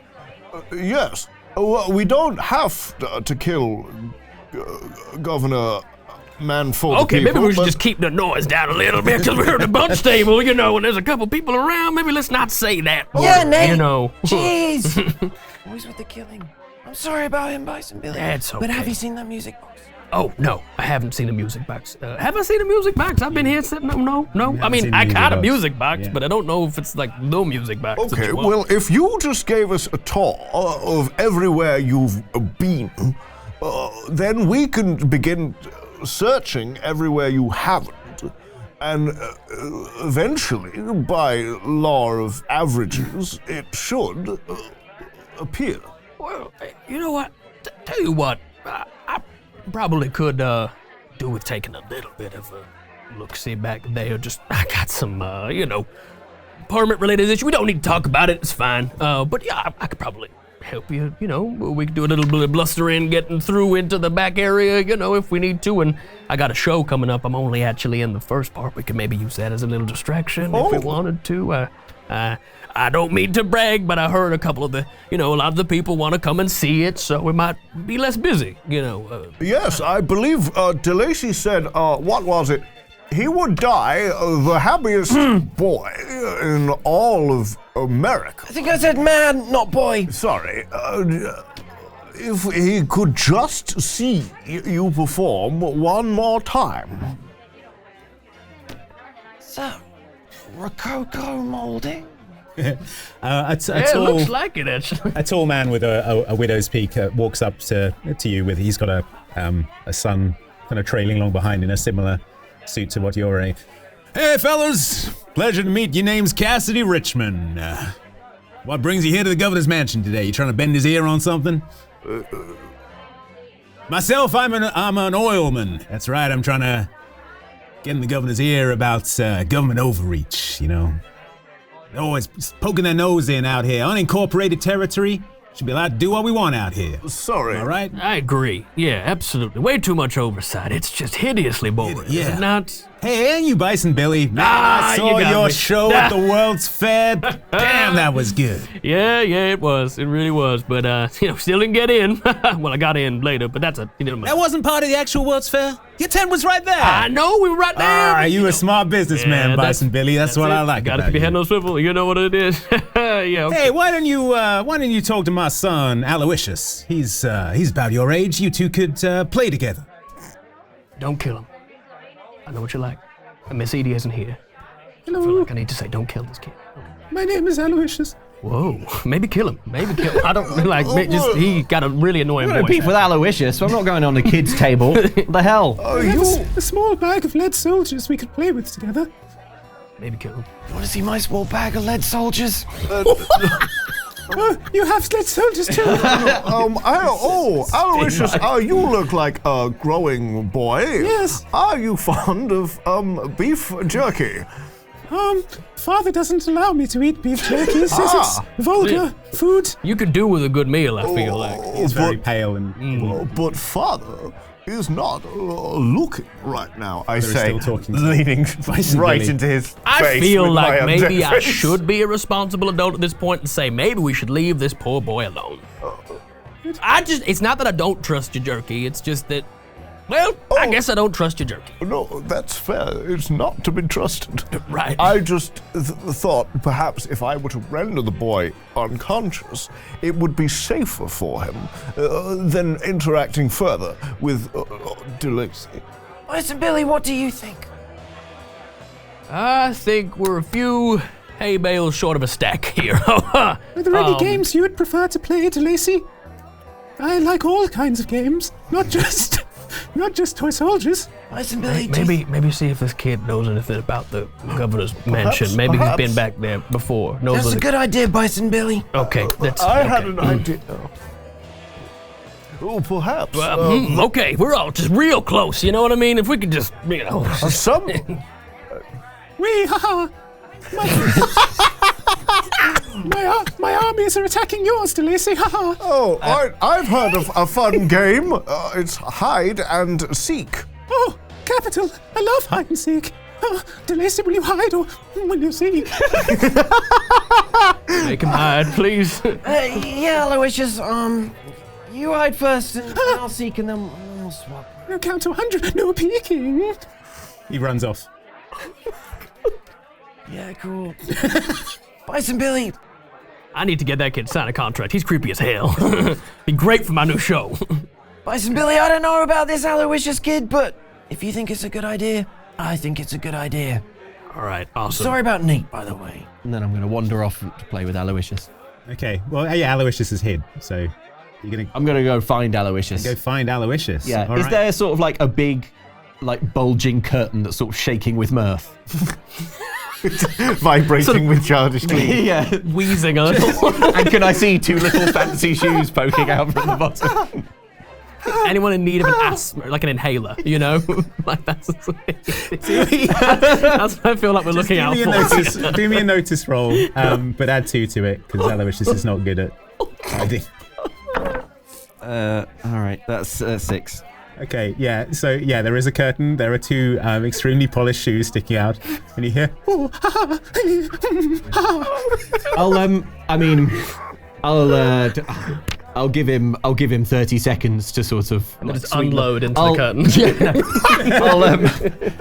Yes. We don't have to kill Governor Man for Okay, the people, maybe we should just keep the noise down a little bit because we're at the bunch table, when there's a couple people around. Maybe let's not say that. Yeah, Nate. Jeez. Always with the killing. I'm sorry about him, Bison Billy. That's okay. But have you seen that music box? Oh, no, I haven't seen a music box. Have I seen a music box? I've been here sitting. No. I mean, seen I the got a music music box, but I don't know if it's like the music box. Okay, well, if you just gave us a tour of everywhere you've been, then we can begin searching everywhere you haven't. And eventually, by law of averages, it should appear. Well, you know what? Tell you what, I probably could do with taking a little bit of a look-see back there. I got some, permit-related issue. We don't need to talk about it. It's fine. But yeah, I could probably help you. We could do a little bit of blustering, getting through into the back area, if we need to. And I got a show coming up. I'm only actually in the first part. We could maybe use that as a little distraction if we wanted to. I don't mean to brag, but I heard a couple of the, a lot of the people want to come and see it, so we might be less busy, Yes, I believe Delacy said, what was it? He would die the happiest boy in all of America. I think I said man, not boy. Sorry. If he could just see you perform one more time. So, Rococo molding? It looks like it, actually. A tall man with a widow's peak walks up to you with, he's got a son kind of trailing along behind in a similar suit to what you're wearing. Hey, fellas, pleasure to meet. Your name's Cassidy Richmond. What brings you here to the governor's mansion today? You trying to bend his ear on something? Myself, I'm an oilman. That's right, I'm trying to get in the governor's ear about government overreach, They're always poking their nose in out here. Unincorporated territory. Should be allowed to do what we want out here. Sorry. All right? I agree. Yeah, absolutely. Way too much oversight. It's just hideously boring. Yeah. Is it not? Hey, ain't you Bison Billy? I saw you got your me. show at the World's Fair. Damn, that was good. Yeah, it was. It really was. But, still didn't get in. Well, I got in later, but that's a... That wasn't part of the actual World's Fair? Your tent was right there. I know, we were right there. Ah, you a smart businessman, Yeah, Bison Billy. That's what it. I like Gotta about keep your you. head on swivel. You know what it is. Yeah, okay. Hey, why don't you talk to my son, Aloysius? He's about your age. You two could play together. Don't kill him. I know what you like. And Miss Edie isn't here. Hello. I feel like I need to say, don't kill this kid. My name is Aloysius. Whoa, maybe kill him. I don't, he got a really annoying I'm gonna voice. beef with Aloysius, so I'm not going on the kids' table. What the hell? A small bag of lead soldiers we could play with together. Maybe kill him. You want to see my small bag of lead soldiers? You have lead soldiers too. Aloysius, you look like a growing boy. Yes. Are you fond of beef jerky? Father doesn't allow me to eat beef jerky. He says it's vulgar food. You could do with a good meal, I feel like. He's very pale and... But father is not looking right now, I They're say, still talking to leaning Bison right Billy. into his face. I feel with like my maybe I objections. should be a responsible adult at this point and say maybe we should leave this poor boy alone. It's not that I don't trust your jerky, it's just that, I guess I don't trust your jerky. No, that's fair. It's not to be trusted. Right. I just thought perhaps if I were to render the boy unconscious, it would be safer for him than interacting further with Delacy. Bison Billy, what do you think? I think we're a few hay bales short of a stack here. Are there any games you would prefer to play, Delacy? I like all kinds of games, not just not just toy soldiers. Bison Billy, Maybe see if this kid knows anything about the governor's mansion. Maybe he's been back there before. That's a good idea, Bison Billy. Okay, I had an idea. Oh, perhaps. Okay, we're all just real close. You know what I mean? If we could just, Some. My armies are attacking yours, Delacy. Oh, I've heard of a fun game. It's hide and seek. Oh, capital. I love hide and seek. Oh, Delacy, will you hide or will you seek? make him hide, please. Yeah, Aloysius, you hide first and I'll seek and then we'll swap. No, count to 100. No peeking. He runs off. Yeah, cool. Bison Billy. I need to get that kid to sign a contract. He's creepy as hell. Be great for my new show. Bison Billy, I don't know about this Aloysius kid, but if you think it's a good idea, I think it's a good idea. All right, awesome. Sorry about Nate, by the way. And then I'm going to wander off to play with Aloysius. Okay. Well, yeah, Aloysius is hid, so you're gonna. I'm going to go find Aloysius. Go find Aloysius. Yeah. All Is right. there sort of like a big, like bulging curtain that's sort of shaking with mirth? Vibrating with childish glee. Yeah. Wheezing a little. And can I see two little fancy shoes poking out from the bottom? Anyone in need of an asthma, like an inhaler, you know? Like that's what I feel like we're looking out for. Do me a notice roll, but add 2 to it, because Aloysius is not good at hiding. All right, that's 6. Okay, yeah, so yeah, there is a curtain, there are 2 extremely polished shoes sticking out, and you hear, oh, I'll give him 30 seconds to sort of Just unload into the curtain.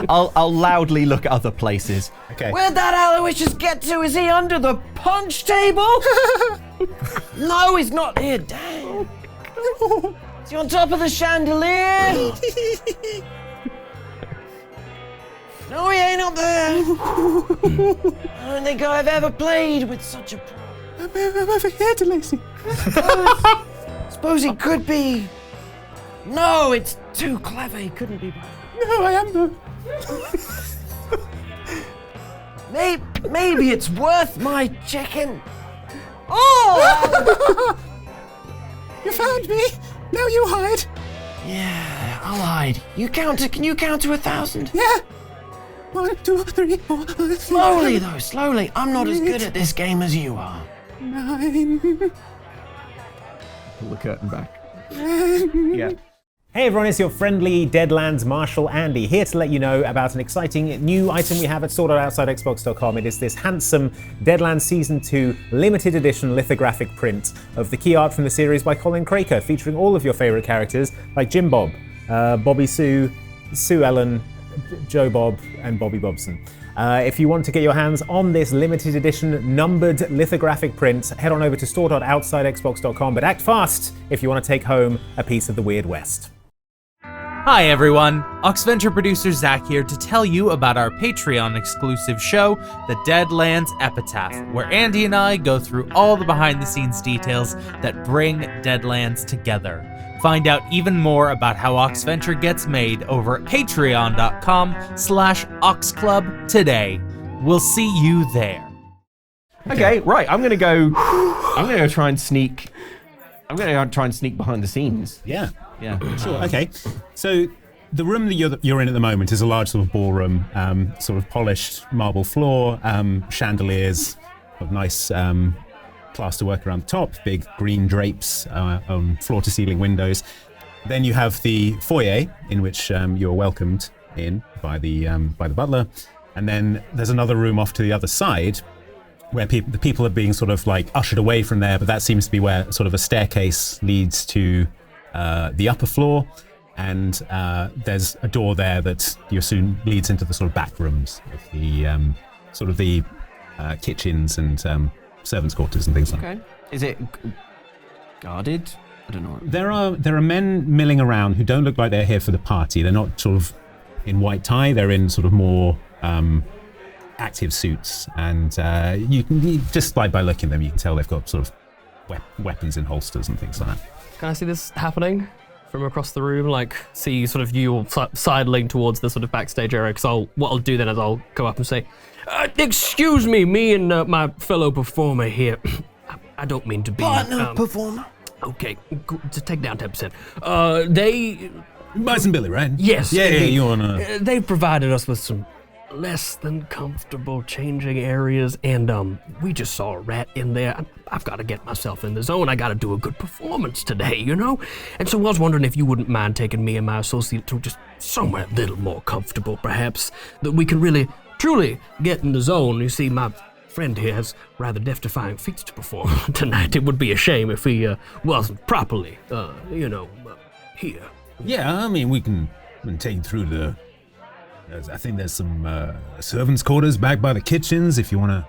I'll loudly look at other places. Okay. Where'd that Aloysius get to? Is he under the punch table? No, he's not here. Dang. Is he on top of the chandelier? No, he ain't up there. I don't think I've ever played with such a pro. I'm over here, Delacy. Suppose he could be. No, it's too clever. He couldn't be. No, I am though. Maybe it's worth my checking. Oh! You found me. Now you hide. Yeah, I'll hide. Can you count to 1,000? Yeah. 1, 2, 3, 4, 5. Slowly though, slowly. I'm not as good at this game as you are. 9. Pull the curtain back. Yeah. Hey everyone, it's your friendly Deadlands Marshal Andy, here to let you know about an exciting new item we have at store.outsidexbox.com. It is this handsome Deadlands Season 2 limited edition lithographic print of the key art from the series by Colin Craker, featuring all of your favourite characters like Jim Bob, Bobby Sue, Sue Ellen, Joe Bob, and Bobby Bobson. If you want to get your hands on this limited edition numbered lithographic print, head on over to store.outsidexbox.com, but act fast if you want to take home a piece of the Weird West. Hi everyone, Oxventure producer Zach here to tell you about our Patreon exclusive show, The Deadlands Epitaph, where Andy and I go through all the behind the scenes details that bring Deadlands together. Find out even more about how Oxventure gets made over at patreon.com/oxclub today. We'll see you there. Okay, right. I'm gonna go try and sneak behind the scenes. Yeah. Yeah. Sure. Okay. So the room that you're in at the moment is a large sort of ballroom, sort of polished marble floor, chandeliers of nice plasterwork around the top, big green drapes on floor-to-ceiling windows. Then you have the foyer in which you're welcomed in by the butler, and then there's another room off to the other side where the people are being sort of like ushered away from there, but that seems to be where sort of a staircase leads to the upper floor, and there's a door there that you assume leads into the sort of back rooms of the sort of the kitchens and servants' quarters and things like that. Okay. Is it guarded? I don't know. There are men milling around who don't look like they're here for the party. They're not sort of in white tie. They're in sort of more active suits, and you can just by looking at them, you can tell they've got sort of weapons in holsters and things like that. Can I see this happening? from across the room, like see sort of you sidling towards the sort of backstage area. Because what I'll do then is I'll go up and say, "Excuse me and my fellow performer here. I don't mean to be partner performer." Okay, just take down 10%. They. Bison Billy, right? Yes. Yeah, you wanna. They provided us with some less than comfortable changing areas, and we just saw a rat in there. I've got to get myself in the zone. I got to do a good performance today, you know? And so I was wondering if you wouldn't mind taking me and my associate to just somewhere a little more comfortable, perhaps, that we can really, truly get in the zone. You see, my friend here has rather death-defying feats to perform tonight. It would be a shame if he wasn't properly, here. Yeah, I mean, we can take you through the... I think there's some servants' quarters back by the kitchens if you want to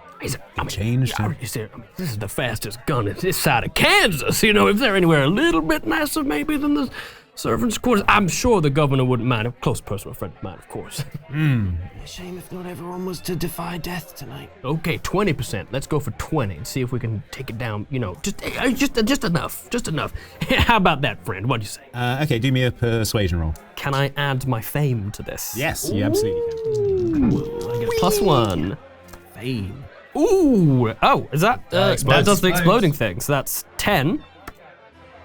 change. This is the fastest gun in this side of Kansas. You know, if they're anywhere a little bit nicer maybe than the servants' quarters, I'm sure the governor wouldn't mind. A close personal friend of mine, of course. A shame if not everyone was to defy death tonight. Okay, 20%. Let's go for 20 and see if we can take it down, you know, just enough. Just enough. How about that, friend? What'd you say? Okay, do me a persuasion roll. Can I add my fame to this? Yes, you absolutely can. Ooh, I get a +1. Fame. Ooh! Oh, is that... that does the exploding thing, so that's 10.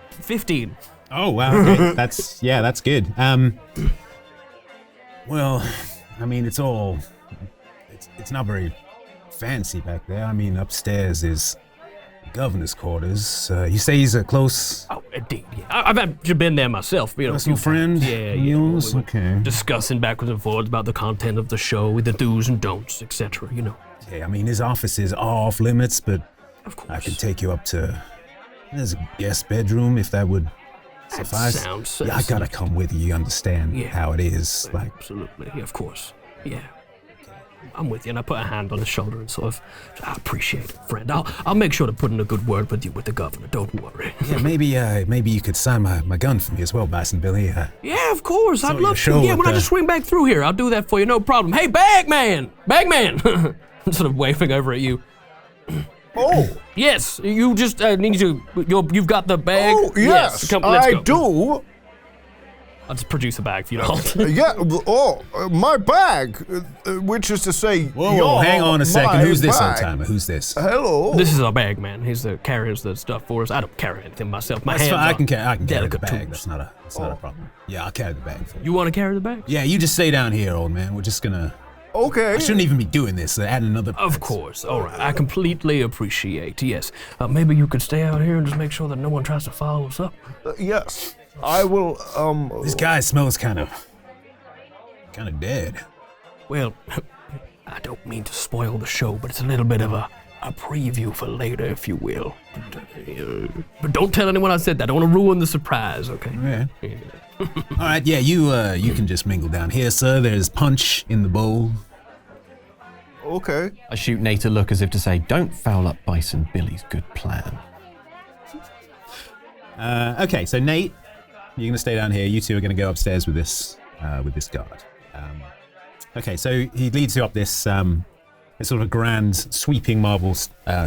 15. Oh, wow, okay. That's good. Well, I mean, it's not very fancy back there. I mean, upstairs is the governor's quarters. You say he's a close... Oh, indeed, yeah. I've actually been there myself, you know. Personal friend? Yeah. Yours? Okay. Discussing backwards and forwards about the content of the show, with the do's and don'ts, etc., you know. Yeah, I mean, his offices are off limits, but of course. I can take you up to... There's a guest bedroom, if that would... suffice. That sounds yeah, I gotta come with you. You understand how it is. Like, absolutely, yeah, of course. Yeah. I'm with you, and I put a hand on his shoulder and sort of, I appreciate it, friend. I'll make sure to put in a good word with you with the governor. Don't worry. Yeah, maybe you could sign my gun for me as well, Bison Billy. Yeah, of course. I'd love to. Yeah, when I just swing back through here, I'll do that for you. No problem. Hey, Bagman! I'm sort of waving over at you. Oh. Yes, you just need to. You've got the bag. Oh, yes, Come, let's I go. do. I'll just produce a bag for you to hold. My bag, which is to say, Whoa, hang on a second. Who's this old timer? Who's this? Hello. This is our bag man. He's the carries the stuff for us. I don't carry anything myself. My hands I can carry the delicate bag. tools. That's not a problem. Yeah, I'll carry the bag for you. You want to carry the bag? Yeah, you just stay down here, old man. We're just gonna... Okay. I shouldn't even be doing this. Add another... Of course. All right. I completely appreciate. Yes. Maybe you could stay out here and just make sure that no one tries to follow us up. Yes. I will, This guy smells kind of dead. Well, I don't mean to spoil the show, but it's a little bit of a preview for later, if you will. But don't tell anyone I said that. I don't want to ruin the surprise, okay? Yeah. All right, yeah, you can just mingle down here, sir. There's punch in the bowl. Okay. I shoot Nate a look as if to say, don't foul up Bison Billy's good plan. Okay, so Nate, you're going to stay down here. You two are going to go upstairs with this guard. Okay, so he leads you up this sort of grand, sweeping marble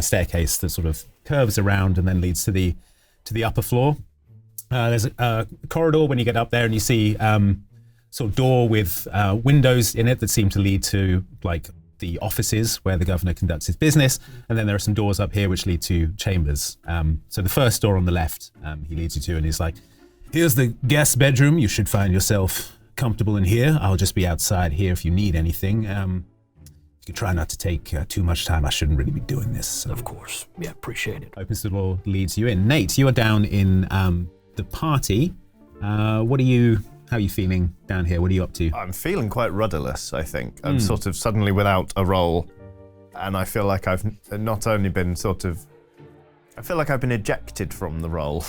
staircase that sort of curves around and then leads to the upper floor. There's a corridor when you get up there, and you see sort of door with windows in it that seem to lead to like the offices where the governor conducts his business, and then there are some doors up here which lead to chambers. So the first door on the left, he leads you to, and he's like, "Here's the guest bedroom. You should find yourself comfortable in here. I'll just be outside here if you need anything. You can try not to take too much time. I shouldn't really be doing this." So. Of course. Yeah, appreciate it. Opens the door, leads you in. Nate, you are down in the party. How are you feeling down here? What are you up to? I'm feeling quite rudderless, I think. I'm sort of suddenly without a role, and I feel like I've not only been I feel like I've been ejected from the role.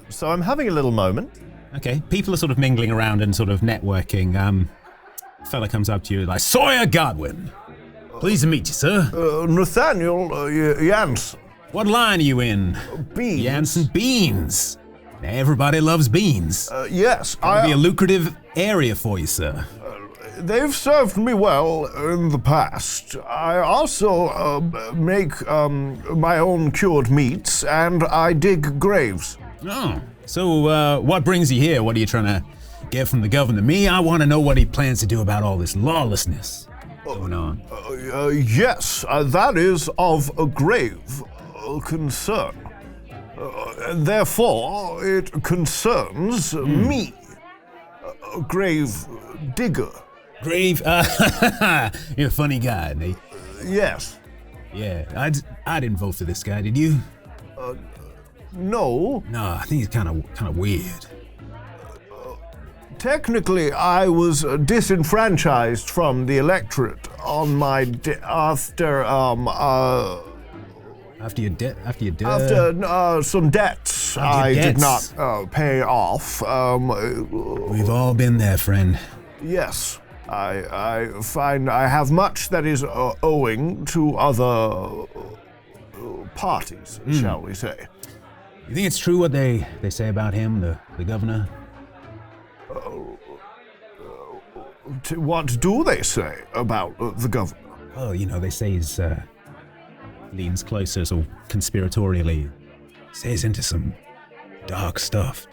So I'm having a little moment. Okay, people are sort of mingling around and sort of networking. Fella comes up to you like, "Sawyer Godwin, pleased to meet you, sir." Nathaniel Jansen. What line are you in? Beans. Jansen Beans. Everybody loves beans. Yes, It'll be a lucrative area for you, sir. They've served me well in the past. I also make my own cured meats, and I dig graves. Oh, So, what brings you here? What are you trying to get from the governor? Me, I want to know what he plans to do about all this lawlessness going on. Yes, that is of a grave concern. Therefore, it concerns me, a grave digger. Grave? You're a funny guy, Nate. Yes. Yeah, I didn't vote for this guy, did you? No. No, I think he's kind of weird. Technically, I was disenfranchised from the electorate on my after some debts I did not pay off. We've all been there, friend. Yes, I find I have much that is owing to other parties, shall we say. You think it's true what they say about him, the governor? What do they say about the governor? Oh, they say he's leans closer, so conspiratorially, says into some dark stuff,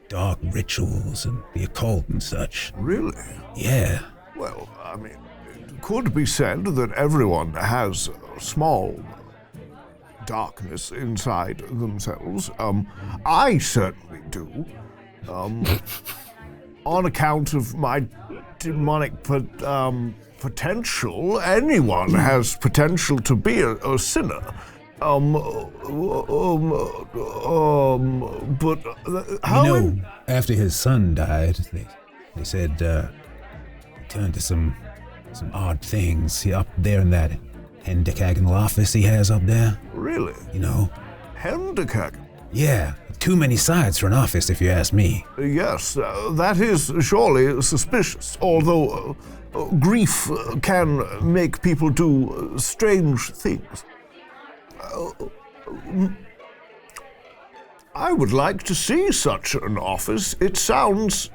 dark rituals and the occult and such. Really? Yeah. Well, I mean, it could be said that everyone has a small darkness inside themselves. I certainly do. On account of my demonic potential, anyone has potential to be a sinner. But how? After his son died, they said he turned to some odd things up there in that hendecagonal office he has up there. Really? Hendecagon? Yeah. Too many sides for an office, if you ask me. Yes, that is surely suspicious, although grief can make people do strange things. I would like to see such an office. It sounds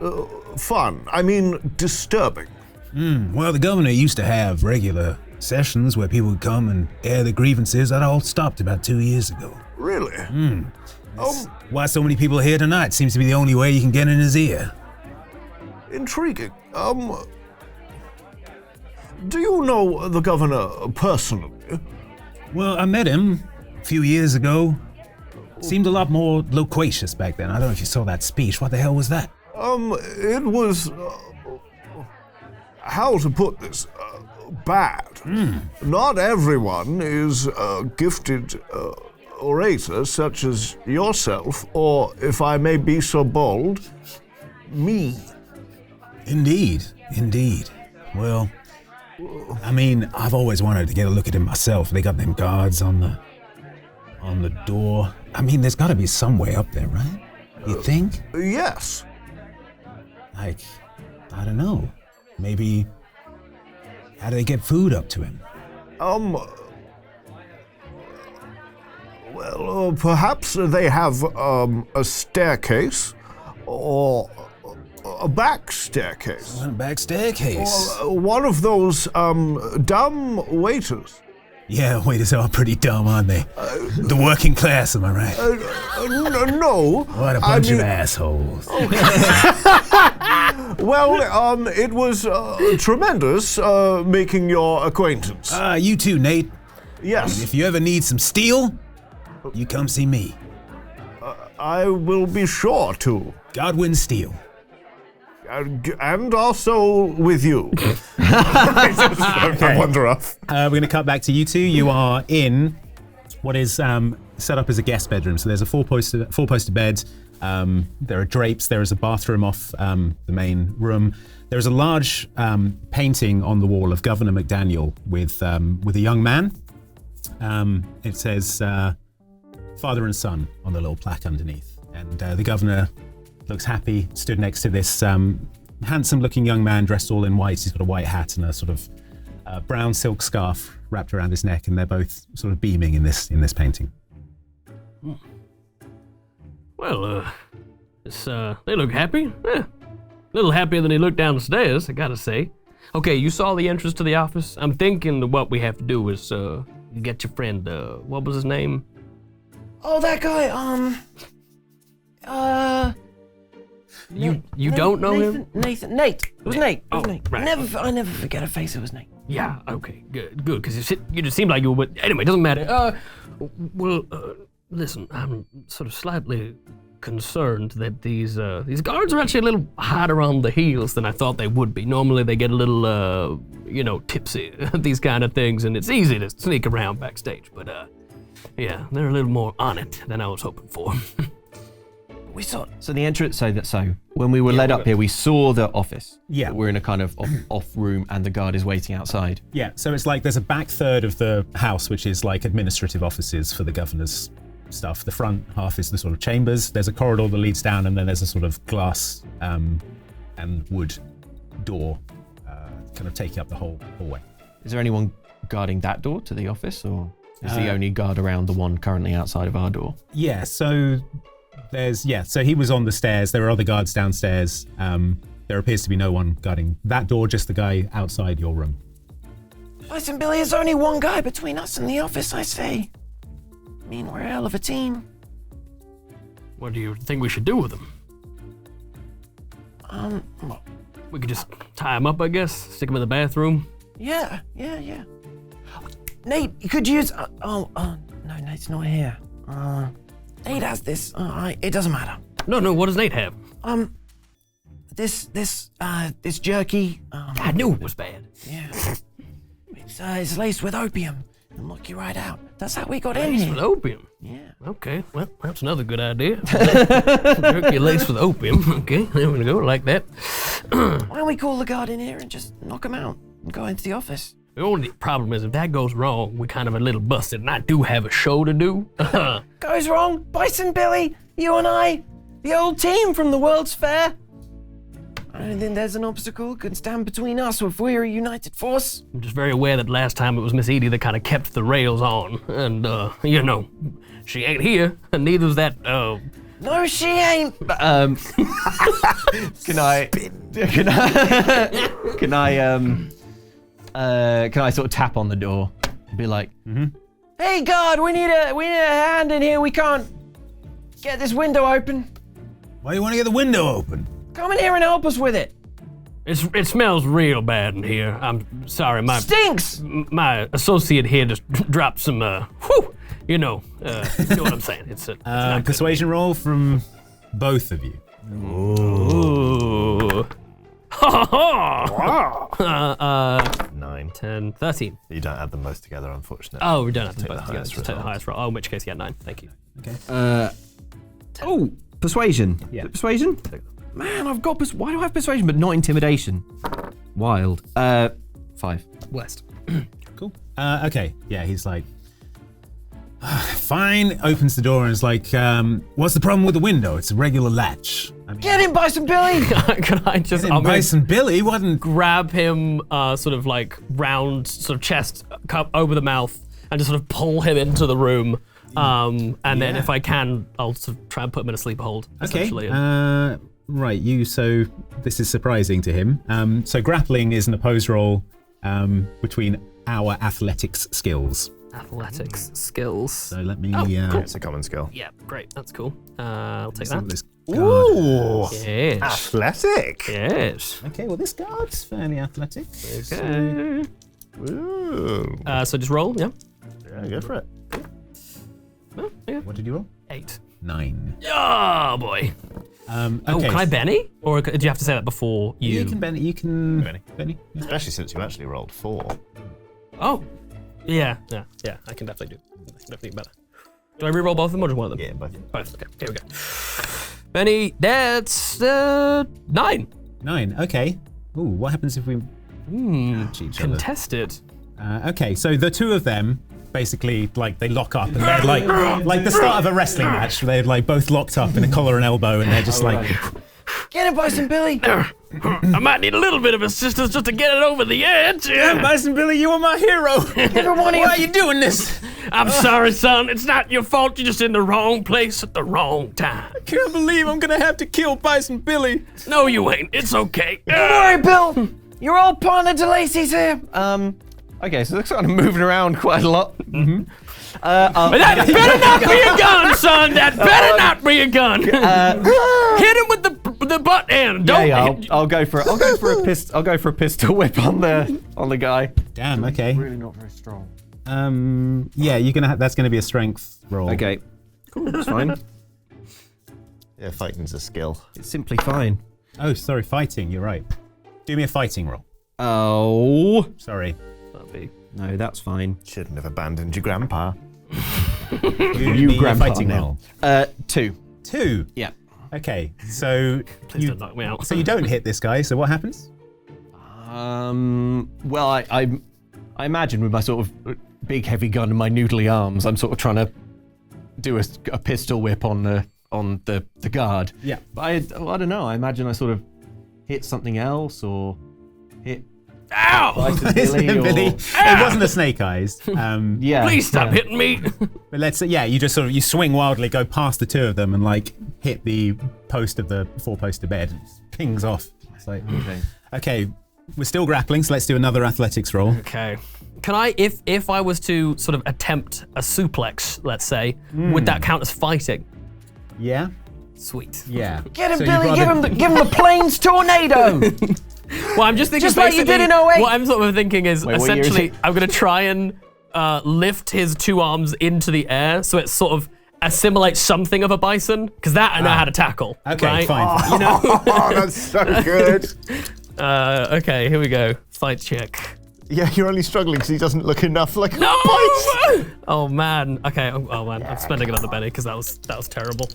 fun. I mean, disturbing. Well, the governor used to have regular sessions where people would come and air their grievances. That all stopped about 2 years ago. Really? Why so many people are here tonight? Seems to be the only way you can get in his ear. Intriguing. Do you know the governor personally? Well, I met him a few years ago. Seemed a lot more loquacious back then. I don't know if you saw that speech. What the hell was that? It was, how to put this, bad. Not everyone is a gifted orator such as yourself, or if I may be so bold, me. Indeed. Well, I mean, I've always wanted to get a look at him myself. They got them guards on the door. I mean, there's got to be some way up there, right? You think? Yes. I don't know. Maybe, how do they get food up to him? Well, perhaps they have a staircase, or a back staircase. A back staircase? Or one of those dumb waiters. Yeah, waiters are pretty dumb, aren't they? The working class, am I right? No. What a bunch of assholes. Well, it was tremendous making your acquaintance. You too, Nate. Yes. If you ever need some steel, you come see me. I will be sure to. Godwin Steel. And also with you. I wander off. We're going to cut back to you two. You are in what is set up as a guest bedroom. So there's a four-poster bed. There are drapes. There is a bathroom off the main room. There's a large painting on the wall of Governor McDaniel with a young man. It says father and son on the little plaque underneath. And the governor looks happy, stood next to this handsome-looking young man dressed all in white. He's got a white hat and a sort of brown silk scarf wrapped around his neck, and they're both sort of beaming in this painting. Well, they look happy. A little happier than they look down the stairs, I gotta say. Okay, you saw the entrance to the office? I'm thinking that what we have to do is get your friend, what was his name? Oh, that guy, You don't know him? Nate. It was Nate. Oh, Nate. right. I never forget a face. It was Nate. Yeah, okay, good, because you just seemed like you were, but anyway, it doesn't matter. Listen, I'm sort of slightly concerned that these guards are actually a little harder on the heels than I thought they would be. Normally they get a little, tipsy at these kind of things, and it's easy to sneak around backstage, but, yeah, they're a little more on it than I was hoping for. We saw. So the entrance. So when we were led up here, we saw the office. Yeah. We're in a kind of off room, and the guard is waiting outside. Yeah, so it's like there's a back third of the house, which is like administrative offices for the governor's stuff. The front half is the sort of chambers. There's a corridor that leads down, and then there's a sort of glass and wood door kind of taking up the whole hallway. Is there anyone guarding that door to the office, or is the only guard around the one currently outside of our door? Yeah, so so he was on the stairs. There are other guards downstairs. There appears to be no one guarding that door, just the guy outside your room. Bison Billy, there's only one guy between us and the office, I say. I mean, we're a hell of a team. What do you think we should do with him? Well, We could just tie him up, I guess, stick him in the bathroom. yeah. Nate, you could use. No, Nate's not here. Nate has this. It doesn't matter. No, what does Nate have? This jerky. I knew it was bad. Yeah. It's laced with opium. It'll knock you right out. That's how we got in here. Laced with opium? Yeah. Okay, well, that's another good idea. Jerky laced with opium. Okay, there we go, like that. Why don't we call the guard in here and just knock him out and go into the office? The only problem is if that goes wrong, we're kind of a little busted, and I do have a show to do. Goes wrong, Bison Billy, you and I, the old team from the World's Fair. I don't think there's an obstacle can stand between us if we're a united force. I'm just very aware that last time it was Miss Edie that kind of kept the rails on, and, she ain't here, and neither's that, No, she ain't. Can I sort of tap on the door and be like, Hey, guard, we need a hand in here. We can't get this window open. Why do you want to get the window open? Come in here and help us with it. it smells real bad in here. I'm sorry, Stinks! my associate here just dropped some, you know what I'm saying. It's not Persuasion roll from both of you. Ooh. Wow. 9. 10, 13. You don't add them both together, unfortunately. Oh, we don't have to Take put the it together. highest Just take the result. highest roll. Oh, in which case, yeah, 9. Thank you. persuasion? Yeah. Persuasion? Man, I've got why do I have persuasion but not intimidation? Wild. 5. Blessed. Cool. Okay. Yeah, he's like, fine. Opens the door and is like, what's the problem with the window? It's a regular latch. I mean, Get him, Bison Billy! Can I just Bison Billy wasn't. grab him sort of like round sort of chest cup over the mouth and just sort of pull him into the room. And then if I can, I'll sort of try and put him in a sleeper hold. Okay. Essentially. Right. So this is surprising to him. So grappling is an opposed roll between our athletics skills. Athletics skills. So let me. It's a common skill. Yeah, great. That's cool. I'll take see what that. this guard- Ooh! Yes. Athletic! Yes. Okay. Well, this guard's fairly athletic. Okay. Ooh. So just roll, yeah? Yeah, go for it. Oh, yeah. What did you roll? 8. 9. Oh, boy. Okay. Oh, can I Benny? Or do you have to say that before you? You can Benny. You can Benny. Yeah. Especially since you actually rolled 4. Oh. Yeah. I can definitely do better. Do I reroll both of them or just one of them? Yeah, both. Both. Okay, here we go. Benny, that's 9. 9. Okay. Ooh, what happens if we match each other? Contested. Okay, so the two of them basically like they lock up and they're like the start of a wrestling match. They're like both locked up in a collar and elbow, and they're just like. Get him, Bison Billy! I might need a little bit of assistance just to get it over the edge. Bison Billy, you are my hero. Why are you doing this? I'm sorry, son. It's not your fault. You're just in the wrong place at the wrong time. I can't believe I'm gonna have to kill Bison Billy. No, you ain't. It's okay. Don't worry, Bill! You're all partner Delacy's here. Okay, so they're kind of moving around quite a lot. That better not be a gun, son. That better not be a gun. Hit him with the butt end. Don't. I'll go for a pistol. I'll go for a pistol whip on the guy. Damn. Okay. Really not very strong. Yeah, you're gonna. That's gonna be a strength roll. Okay. Cool. That's fine. Yeah, fighting's a skill. It's simply fine. Oh, sorry, fighting. You're right. Do me a fighting roll. Oh. Sorry. No, that's fine. Shouldn't have abandoned your grandpa. You grandpa fighting now. roll. 2. 2. Yeah. Okay, so Please don't knock me out. so you don't hit this guy. So what happens? Well, I imagine with my sort of big heavy gun and my noodly arms, I'm sort of trying to do a pistol whip on the guard. Yeah. But I don't know. I imagine I sort of hit something else or hit. Ow! Bison Billy or... Billy. It wasn't a snake eyes. Yeah. Please stop hitting me. But let's say, yeah, you just sort of, you swing wildly, go past the two of them and like hit the post of the 4-poster bed and it pings off. It's like, okay, we're still grappling, so let's do another athletics roll. Okay. Can I, if I was to sort of attempt a suplex, let's say, would that count as fighting? Yeah? Sweet. Yeah. Get him, So Billy. you've got Give him the plains tornado. Well, I'm just thinking Just like you did in basically, 08. what I'm sort of thinking is Wait, what year is essentially it? I'm going to try and lift his two arms into the air so it sort of assimilates something of a bison, because that I know how to tackle. Okay, right? fine. You know? Oh, that's so good. Okay, here we go. Fight check. Yeah, you're only struggling because he doesn't look enough like No! a bison. Oh man. Okay. Oh man. I'm spending another penny because that was terrible.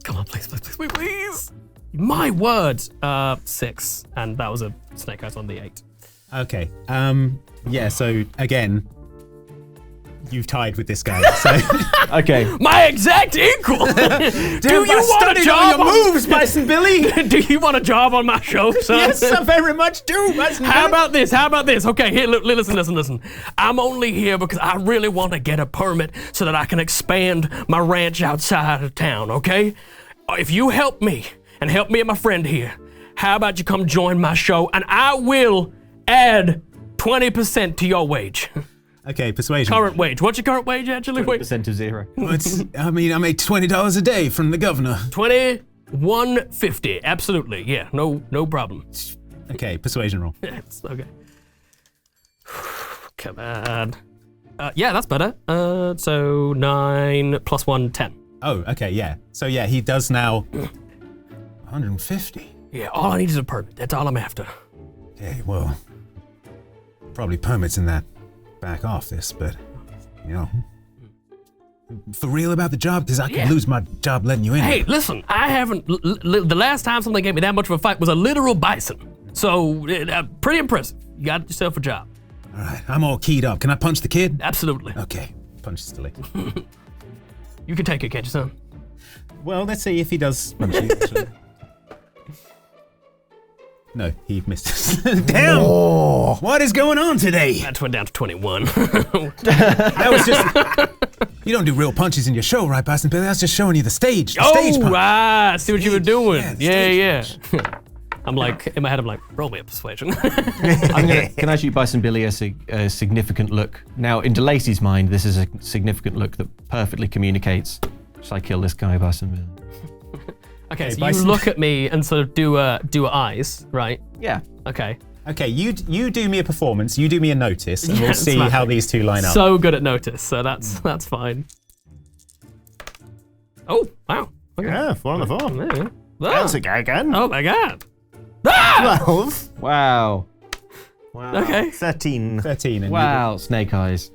Come on, please, please, please, please, please. My word. 6, and that was a snake eyes on the 8. Okay. Yeah, so again, you've tied with this guy. So Okay. My exact equal. Do you want a job? moves, Bison Billy? Do you want a job on my show, son? Yes, I very much do, Bison How Billy. about this? How about this? Okay, here, listen. I'm only here because I really want to get a permit so that I can expand my ranch outside of town, okay? If you help me and help me and my friend here, how about you come join my show and I will add 20% to your wage. Okay, persuasion. Current wage. What's your current wage, actually? Wait. % of 0. I mean, I make $20 a day from the governor. 21.50. Absolutely. Yeah, no problem. Okay, persuasion roll. Yes, okay. Come on. Yeah, that's better. So 9 plus 1, 10. Oh, okay, yeah. So yeah, he does now 150. Yeah, all I need is a permit. That's all I'm after. Okay, well, probably permits in that back office, but, you know, for real about the job, because I could lose my job letting you in. Hey, listen, I haven't. The last time something gave me that much of a fight was a literal bison. So, pretty impressive. You got yourself a job. All right, I'm all keyed up. Can I punch the kid? Absolutely. Okay, punches the leg. You can take it, can't you, son? Well, let's see if he does punch you. actually. No, he missed. Damn! Oh. What is going on today? That went down to 21. That was just. You don't do real punches in your show, right, Bison Billy? I was just showing you the stage. The stage punch. I see what you were doing. Yeah, the Yeah. I'm like, in my head, I'm like, roll me a persuasion. Can I shoot Bison Billy a significant look? Now, in Delacy's mind, this is a significant look that perfectly communicates. Should I kill this guy, Bison Billy? Okay, so Bison. you look at me and sort of do a eyes, right? Yeah. Okay. Okay, you do me a performance, you do me a notice, and we'll Yeah, see smack. how these two line up. So good at notice, so that's fine. Oh, wow. Okay. Yeah, 4 on the 4. Yeah. That's a guy again. Oh my god. Ah! 12. Wow. Okay. 13. 13. And Wow. Snake eyes.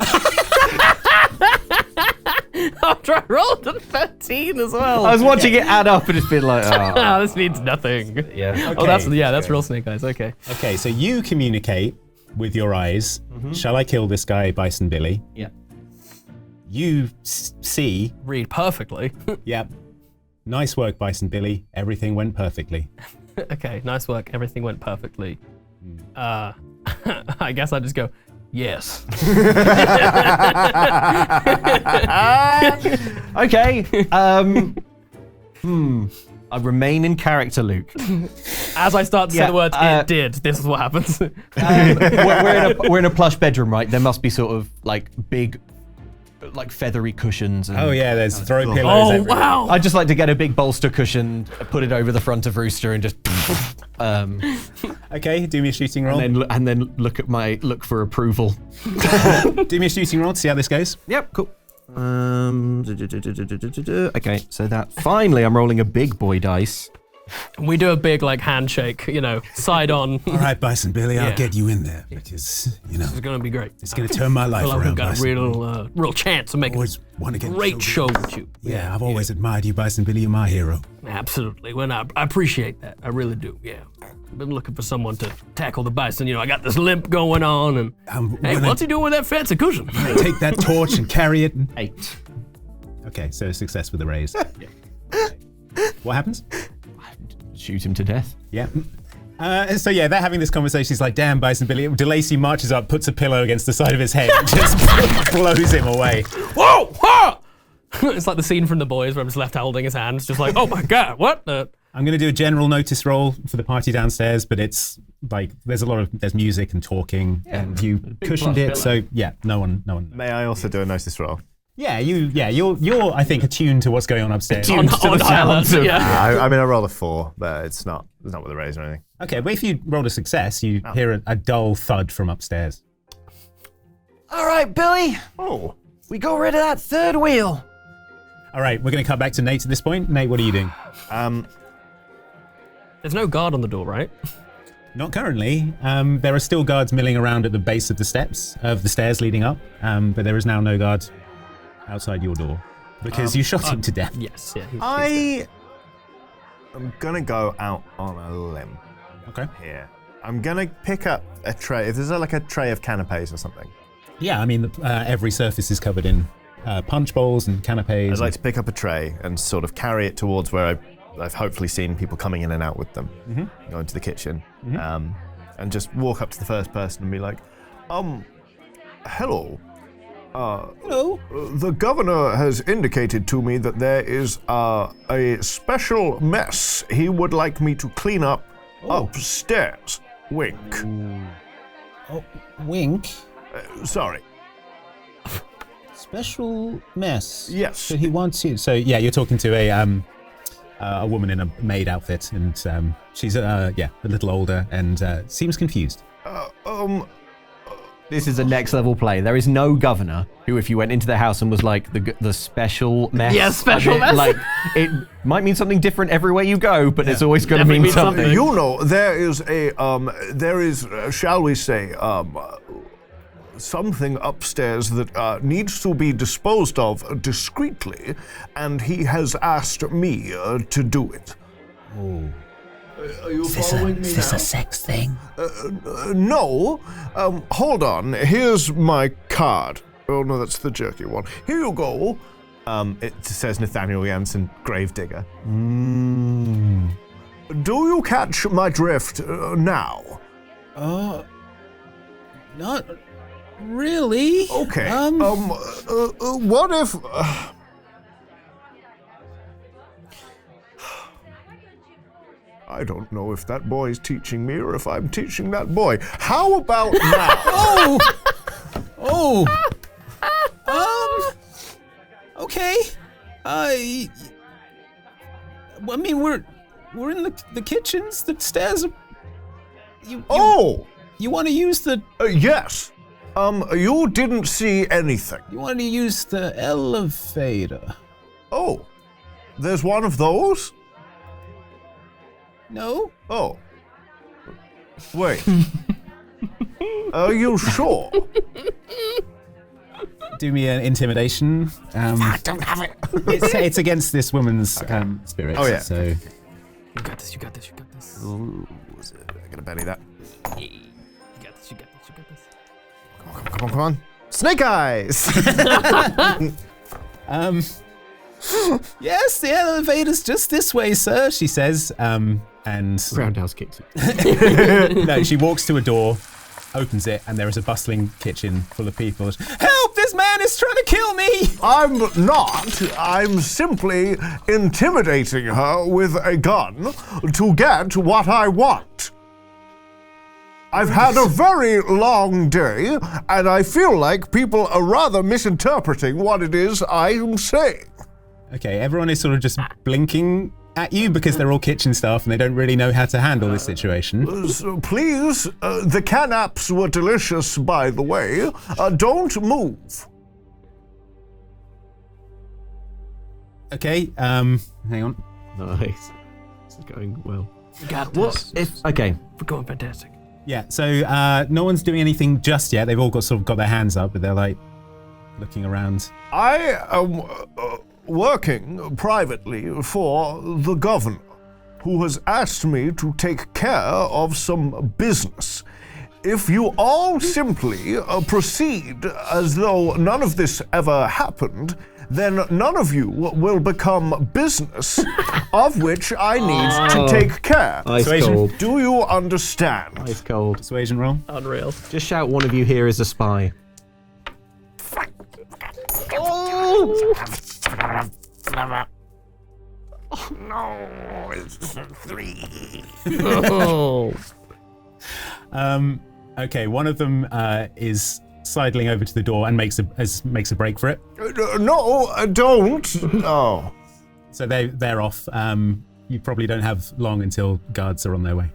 I'll try rolled a 13 as well. I was watching it add up and it's been like, oh. Ah, this means nothing. Yeah. Oh, that's real snake eyes. Okay. Okay, so you communicate with your eyes. Shall I kill this guy, Bison Billy? Yeah. You see. Read perfectly. Yep. Nice work, Bison Billy. Everything went perfectly. Okay, nice work. Everything went perfectly. I guess I just go, yes. Okay. I remain in character, Luke. As I start to say the words, it did. This is what happens. we're in a plush bedroom, right? There must be sort of like big, like feathery cushions. And There's throw pillows. Oh, everywhere. wow. I'd just like to get a big bolster cushion, put it over the front of Rooster, and just. Okay, do me a shooting roll. And then look for approval. Do me a shooting roll to see how this goes. Yep, cool. Okay, so that finally I'm rolling a big boy dice. We do a big like handshake, side on. All right, Bison Billy, I'll Yeah. get you in there because It's gonna be great. it's gonna turn my life I feel like around. we've got Bison. a real chance to make a Always want to get great show with you. Yeah, I've always admired you, Bison Billy. You're my hero. Absolutely. I appreciate that. I really do. Yeah. I've been looking for someone to tackle the bison. I got this limp going on, and hey, gonna what's he doing with that fancy cushion? take that torch and carry it. 8. Okay, so success with the raise. What happens? Shoot him to death. Yeah. So they're having this conversation. He's like, damn, Bison Billy. Delacy marches up, puts a pillow against the side of his head, and just blows him away. Whoa! Whoa! It's like the scene from The Boys where I'm just left holding his hands, just like, oh my god, what? I'm going to do a general notice roll for the party downstairs, but it's like there's music and talking, and you cushioned it, so no one. May I also do a notice roll? You're I think attuned to what's going on upstairs. On dial-up, yeah. I rolled a 4, but it's not with a raise or anything. Okay, but if you roll a success, you hear a dull thud from upstairs. All right, Billy. Oh. We go rid of that third wheel. All right, we're going to cut back to Nate at this point. Nate, what are you doing? There's no guard on the door, right? Not currently. There are still guards milling around at the base of the stairs leading up, but there is now no guard outside your door because you shot him to death. Yes, yeah. I am gonna go out on a limb. Okay. Here. I'm gonna pick up a tray. If there's like a tray of canapes or something. Yeah, I mean, every surface is covered in punch bowls and canapes. I'd like to pick up a tray and sort of carry it towards where I've hopefully seen people coming in and out with them. Mm-hmm. Go into the kitchen. And just walk up to the first person and be like, hello. Hello. The governor has indicated to me that there is a special mess he would like me to clean up upstairs. Wink. Oh, wink. Sorry. Special mess. Yes. So he wants you. So yeah, you're talking to a woman in a maid outfit, and she's a little older and seems confused. This is a next level play. There is no governor who, if you went into their house and was like the special mess. Yeah, special mess. Like it might mean something different everywhere you go, but it's always going to Definitely mean means something. something. You know, there is, shall we say, something upstairs that needs to be disposed of discreetly, and he has asked me to do it. Oh. Are you following me now? Is this a sex thing? No. Hold on. Here's my card. Oh no, that's the jerky one. Here you go. It says Nathaniel Jansen, Gravedigger. Do you catch my drift now? Not really. Okay. What if? I don't know if that boy's teaching me or if I'm teaching that boy. How about now? Okay. I mean, we're in the kitchens. The stairs are. You want to use the? Yes. You didn't see anything. You want to use the elevator? Oh, there's one of those? No. Oh. Wait. Are you sure? Do me an intimidation. I don't have it. It's against this woman's spirit. Oh, yeah. So. You got this. Ooh, I'm gonna belly that. You got this. Come on. Snake eyes! Yes, the elevator's just this way, sir, she says. And Roundhouse kicks it. no, she walks to a door, opens it, and there is a bustling kitchen full of people. Help! This man is trying to kill me! I'm not. I'm simply intimidating her with a gun to get what I want. I've had a very long day, and I feel like people are rather misinterpreting what it is I'm saying. Okay, everyone is sort of just blinking at you because they're all kitchen staff and they don't really know how to handle this situation. So please, the canaps were delicious, by the way. Don't move. Okay, hang on. Nice. It's going well. You got this. Okay. We're going fantastic. Yeah, so no one's doing anything just yet. They've all got their hands up, but they're like looking around. I am working privately for the governor, who has asked me to take care of some business. If you all simply proceed as though none of this ever happened, then none of you will become business, of which I need to take care. Ice cold. Do you understand? Ice cold. Persuasion roll. Unreal. Just shout one of you here is a spy. No, it's 3. Oh. Okay, one of them is sidling over to the door and makes a break for it. No, don't. Oh. So they're off. You probably don't have long until guards are on their way.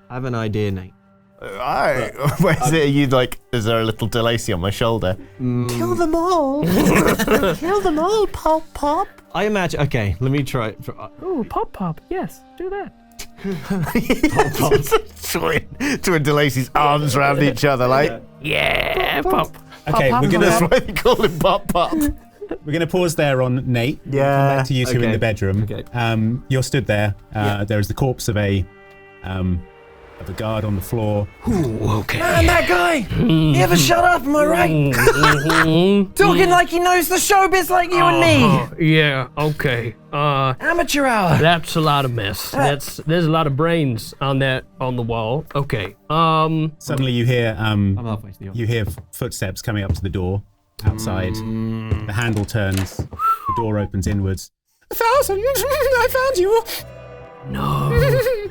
I have an idea, Nate. Where's it? Are you like, is there a little Delacy on my shoulder? Kill them all. Kill them all, Pop Pop. I imagine. Okay, let me try. Ooh, Pop Pop. Yes, do that. Twin Delacy's arms around each other, like. Yeah, Pop. Okay, That's why they call him Pop Pop. We're going to pause there on Nate. Yeah. Come back to you two in the bedroom. Okay. You're stood there. There is the corpse of a guard on the floor. Ooh, okay. Man, that guy! He ever shut up, am I right? Talking like he knows the showbiz like you and me. Yeah, okay. Amateur hour. That's a lot of mess. There's a lot of brains on the wall. Okay. Suddenly you hear I'm halfway to the office. you hear footsteps coming up to the door outside. The handle turns. The door opens inwards. 1,000! I found you! No.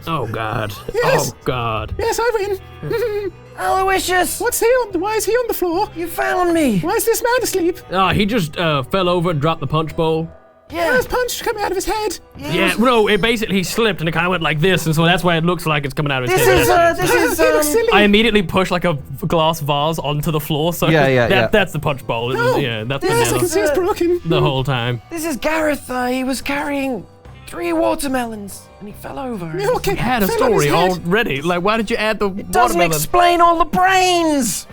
Oh God. Yes. Oh God. Yes, I win. Aloysius! Why is he on the floor? You found me! Why is this man asleep? He just fell over and dropped the punch bowl. Yeah. There's punch coming out of his head. Yeah, no, it basically slipped and it kind of went like this, and so that's why it looks like it's coming out of his head. This is He looks silly. I immediately push like a glass vase onto the floor, so that's the punch bowl. Yeah, that's Yes, I can banana see it's broken. the whole time. This is Gareth. He was carrying 3 watermelons and he fell over. Okay, We had a fell on his story head. already. Like, why did you add the It doesn't watermelon? explain all the brains!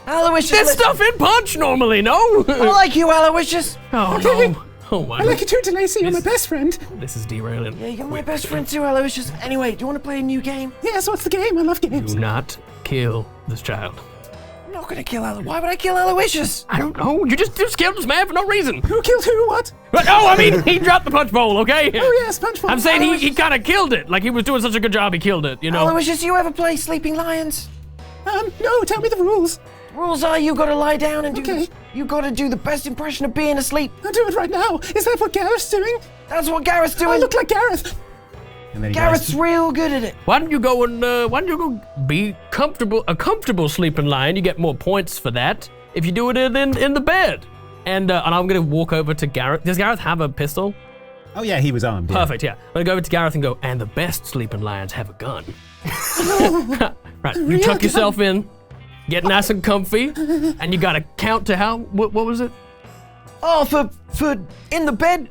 Aloysius, There's stuff in punch normally, no? I like you, Aloysius. Oh Okay. no. Oh my. I like you too, Delacy. You're my best friend. This is derailing. Yeah, you're my best friend too, Aloysius. Anyway, do you want to play a new game? Yes, what's the game? I love games. Do not kill this child. I'm not gonna kill Aloysius. Why would I kill Aloysius? I don't know. You just killed this man for no reason. Who killed who? What? But, no, I mean, he dropped the punch bowl, okay? Oh, yes, punch bowl. I'm saying he kind of killed it. Like, he was doing such a good job, he killed it, you know? Aloysius, you ever play Sleeping Lions? No, tell me the rules. Rules are you gotta lie down and do. Okay. You gotta do the best impression of being asleep. I'll do it right now. Is that what Gareth's doing? That's what Gareth's doing. I look like Gareth. And then he Gareth's real good at it. Why don't you go be comfortable, a comfortable sleeping lion? You get more points for that if you do it in the bed. And I'm gonna walk over to Gareth. Does Gareth have a pistol? Oh yeah, he was armed. Yeah. Perfect, yeah. I'm gonna go over to Gareth and go, and the best sleeping lions have a gun. Right, you tuck yourself in, get nice and comfy, and you gotta count to how, what was it? Oh, for in the bed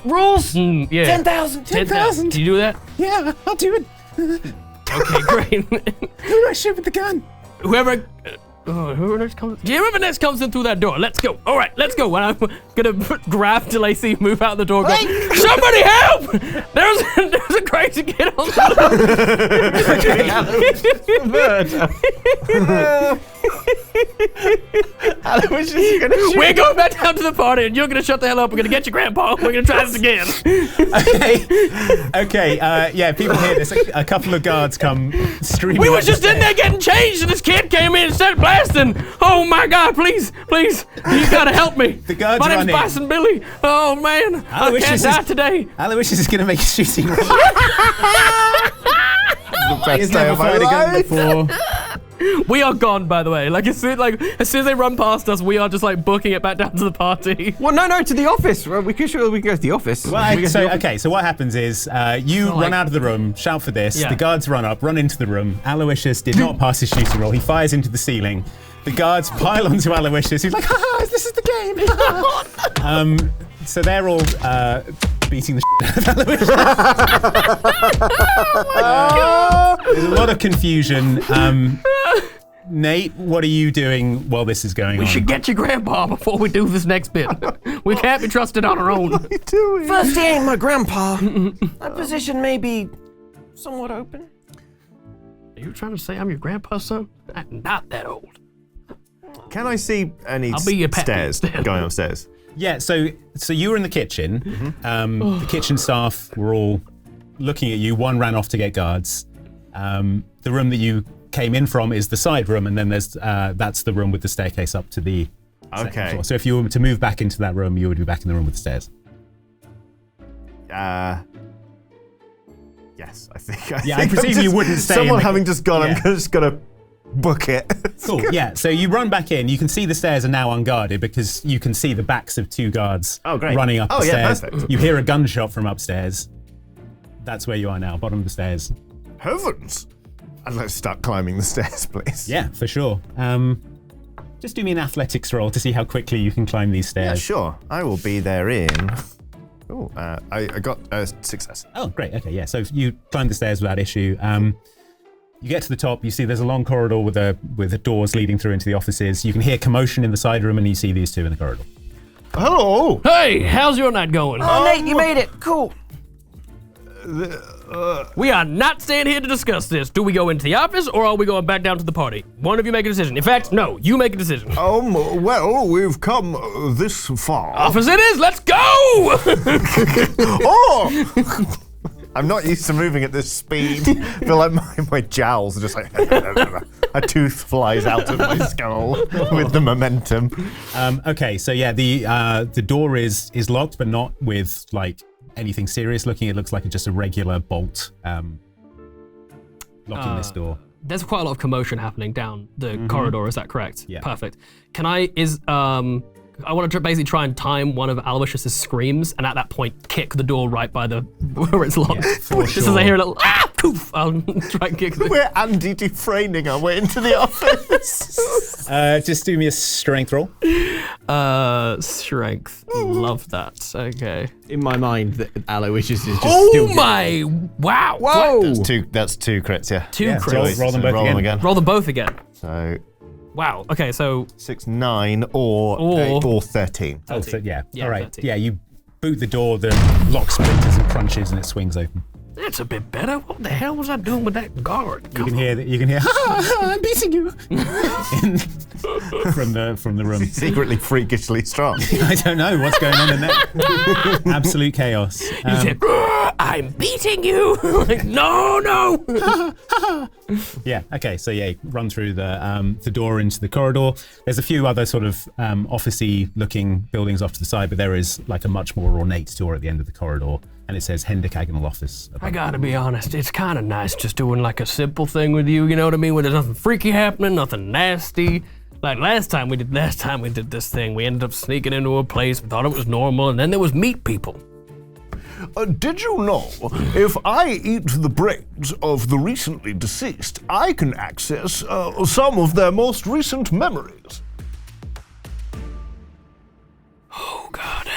rules? Yeah. 10,000. 10,000. Do you do that? Yeah, I'll do it. Okay, great. Who do I shoot with the gun? Whoever next comes in through that door, let's go. All right, let's go. And I'm gonna grab Delacy, move out the door, go, somebody help! There's a crazy kid on the Aloysius is gonna shoot. We're going back down to the party, and you're gonna shut the hell up. We're gonna get your grandpa. We're gonna try this again. Okay. Yeah, people hear this. A couple of guards come streaming. We up was just the in there getting changed, and this kid came in and started blasting. Oh my God! Please, you gotta help me. The guards My name's run in. Bison Billy. Oh man, I can't die today. Aloysius is going to make a shooting roll. Best He's day never of my fired a gun life. before. We are gone, by the way. As soon as they run past us, we are just booking it back down to the party. Well, no, to the office. Well, we can go to the office. Well, so what happens is you run out of the room, shout for this. Yeah. The guards run up, run into the room. Aloysius did not pass his shooting roll. He fires into the ceiling. The guards pile onto Aloysius. He's like, "Ha! This is the game." So they're all beating the shit out of Aloysius. There's a lot of confusion. Nate, what are you doing while this is going on? We should get your grandpa before we do this next bit. We can't be trusted on our own. What are you doing? First, he ain't my grandpa. That position may be somewhat open. Are you trying to say I'm your grandpa's son? I'm not that old. Can I see any I'll be your pet. stairs going upstairs? Yeah, so you were in the kitchen. The kitchen staff were all looking at you. One ran off to get guards. The room that you came in from is the side room, and then there's that's the room with the staircase up to the second floor. So if you were to move back into that room, you would be back in the room with the stairs. Yes, I think. I presume you wouldn't stay. Someone having just gone, I'm just gonna book it. Cool. Yeah. So you run back in. You can see the stairs are now unguarded because you can see the backs of two guards running up the stairs. Perfect. You hear a gunshot from upstairs. That's where you are now, bottom of the stairs. Heavens! And let's start climbing the stairs, please. Yeah, for sure. Just do me an athletics roll to see how quickly you can climb these Yeah, stairs. sure. I will be there in. Oh, I got a success. Oh, great. Okay, yeah. So you climb the stairs without issue. You get to the top. You see there's a long corridor with the doors leading through into the offices. You can hear commotion in the side room, and you see these two in the corridor. Hello. Hey, how's your night going? Oh, Nate, you made it. Cool. We are not staying here to discuss this. Do we go into the office or are we going back down to the party? One of you make a decision. In fact, no, you make a decision. Well, we've come this far. Office it is. Let's go! Oh! I'm not used to moving at this speed. I feel like my jowls are just like a tooth flies out of my skull with the momentum. Okay, so yeah, the door is locked, but not with like anything serious looking. It looks like just a regular bolt locking this door. There's quite a lot of commotion happening down the corridor. Is that correct? Yeah. Perfect. I want to basically try and time one of Aloysius's screams, and at that point, kick the door right by the where it's locked. Yeah, for Just as I hear a little poof, I'll try and kick it. We're Andy Dufresning our way into the office. Just do me a strength roll. Strength. Love that. Okay. In my mind, that Aloysius is just still my! Wow. Whoa! That's two crits, yeah. Two Yeah, crits. roll them both Roll them again. Roll them both again. So Wow. Okay, so 6, 9, or 13. Oh, so, yeah. Yeah, All right. 13. Yeah, you boot the door, the lock splinters and crunches, and it swings open. that's a bit better. What the hell was I doing with that guard? You can hear I'm beating you from the room. Secretly freakishly strong. I don't know what's going on in there. Absolute chaos. You said, I'm beating you. Like, no. Yeah. Okay. So yeah, run through the door into the corridor. There's a few other sort of office-y looking buildings off to the side, but there is like a much more ornate door at the end of the corridor, and it says Hendecagonal Office. I gotta be honest, it's kind of nice just doing like a simple thing with you know what I mean? Where there's nothing freaky happening, nothing nasty. Like last time we did this thing, we ended up sneaking into a place, we thought it was normal, and then there was meat people. Did you know, if I eat the brains of the recently deceased, I can access some of their most recent memories? Oh, God.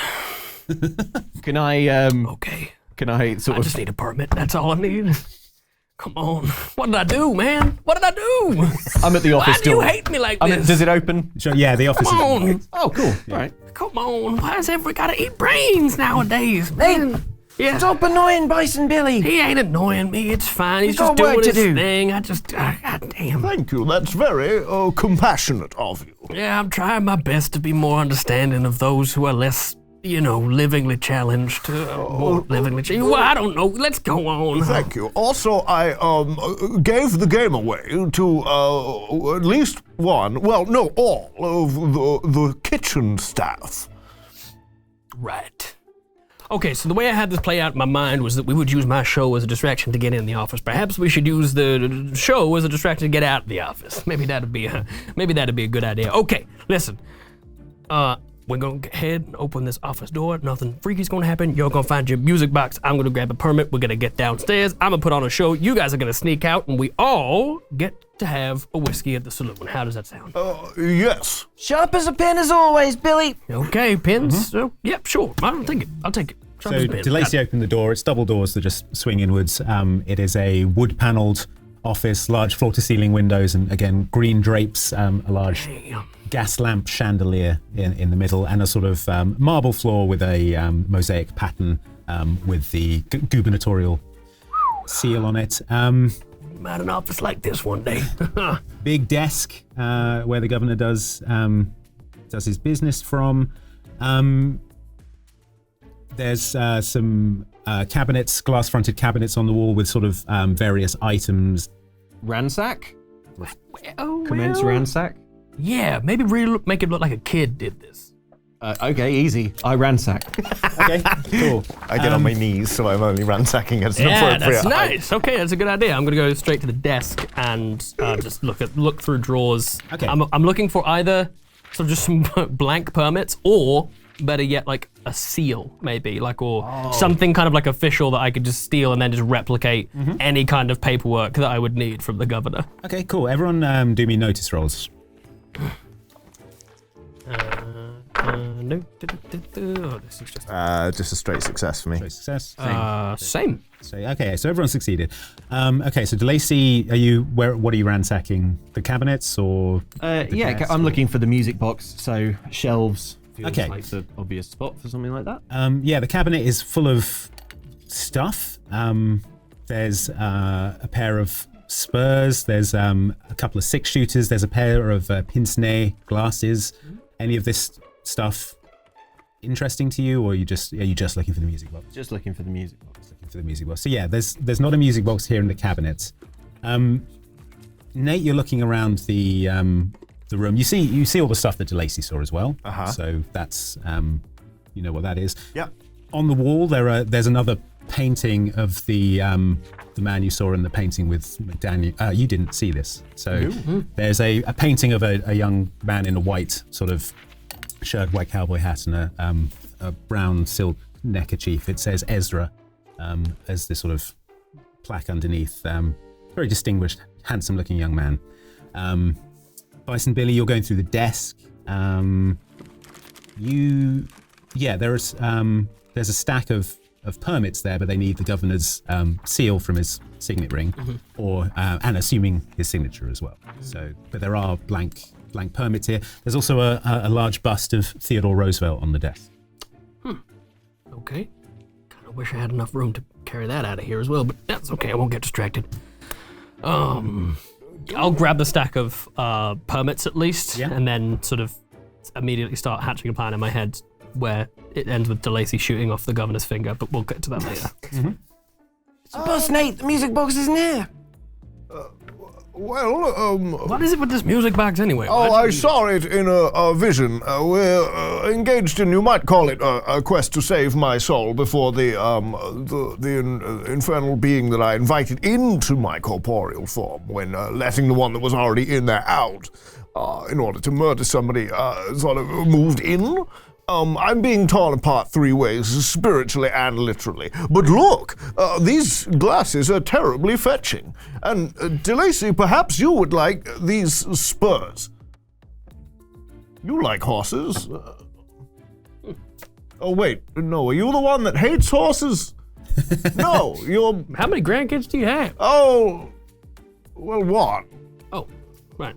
Can I, Okay. can I sort I of... just need a permit, that's all I need. Come on. What did I do, man? What did I do? I'm at the office Why do you door. hate me like this? Does it open? Sure, yeah, the office. Come on. Oh, cool. All right. Come on. Why does everybody gotta eat brains nowadays, man? Yeah. Stop annoying Bison Billy. He ain't annoying me. It's fine. He's We've just got work doing to his do. thing. God damn. Thank you, that's very compassionate of you. Yeah, I'm trying my best to be more understanding of those who are less, livingly challenged. More livingly challenged. Well, I don't know. Let's go on. Thank you. Also, I gave the game away to at least one, well, no, all of the kitchen staff. Right. Okay, so the way I had this play out in my mind was that we would use my show as a distraction to get in the office. Perhaps we should use the show as a distraction to get out of the office. Maybe that'd be a good idea. Okay, listen. We're gonna go ahead and open this office door. Nothing freaky's gonna happen. You're gonna find your music box. I'm gonna grab a permit. We're gonna get downstairs. I'm gonna put on a show. You guys are gonna sneak out, and we all get to have a whiskey at the saloon. How does that sound? Yes. Sharp as a pin as always, Billy. Okay, pins. Yep, sure. I'll take it. Sharp So as a pin. Delacy opened the door. It's double doors that just swing inwards. It is a wood-panelled office, large floor-to-ceiling windows, and again, green drapes, a large gas lamp chandelier in the middle, and a sort of marble floor with a mosaic pattern with the gubernatorial seal on it. At an office like this one day. Big desk where the governor does his business from. There's some cabinets, glass-fronted cabinets on the wall with sort of various items. Ransack? Oh, Commence well, ransack? Yeah, maybe make it look like a kid did this. Okay, easy. I ransack. Okay, cool. I get on my knees, so I'm only ransacking at an Yeah, appropriate that's height. nice. Okay, that's a good idea. I'm gonna go straight to the desk and just look through drawers. Okay. I'm looking for either sort of just some blank permits, or better yet, like a seal, maybe, or something kind of like official that I could just steal and then just replicate any kind of paperwork that I would need from the governor. Okay, cool. Everyone do me notice rolls. No. Oh, this is just Just a straight success for me. Great success. same. So everyone succeeded. Okay, so Delacy, what are you ransacking? The cabinets or? the Yeah, desk, I'm or- looking for the music box, so shelves feels Okay. like the obvious spot for something like that. Yeah, the cabinet is full of stuff. There's a pair of spurs. There's a couple of 6-shooters. There's a pair of pince-nez glasses. Any of this stuff interesting to you, or are you just looking for the music box? Just looking for the music box. Looking for the music box. So yeah, there's not a music box here in the cabinet. Nate, you're looking around the room. You see all the stuff that Delacy saw as well. So that's you know what that is. Yeah. On the wall there's another painting of the man you saw in the painting with McDaniel. You didn't see this. So there's a painting of a young man in a white sort of shirt, white cowboy hat, and a brown silk neckerchief. It says Ezra as this sort of plaque underneath. Very distinguished, handsome-looking young man. Bison Billy, you're going through the desk. There's a stack of permits there, but they need the governor's seal from his signet ring, or and assuming his signature as well. So, but there are blank permits here. There's also a large bust of Theodore Roosevelt on the desk. Okay. Kind of wish I had enough room to carry that out of here as well, but that's okay. I won't get distracted. I'll grab the stack of permits at least, and then sort of immediately start hatching a plan in my head where it ends with Delacy shooting off the governor's finger, but we'll get to that later. Boss Nate, the music box isn't here. Well, What is it with this music box anyway? oh, I saw it in a vision. We're engaged in, you might call it, a quest to save my soul before the infernal being that I invited into my corporeal form when letting the one that was already in there out in order to murder somebody sort of moved in. I'm being torn apart 3 ways, spiritually and literally. But look, these glasses are terribly fetching. And Delacy, perhaps you would like these spurs. You like horses? Oh wait, no, are you the one that hates horses? No, you're... How many grandkids do you have? Oh, well, one. Oh, right.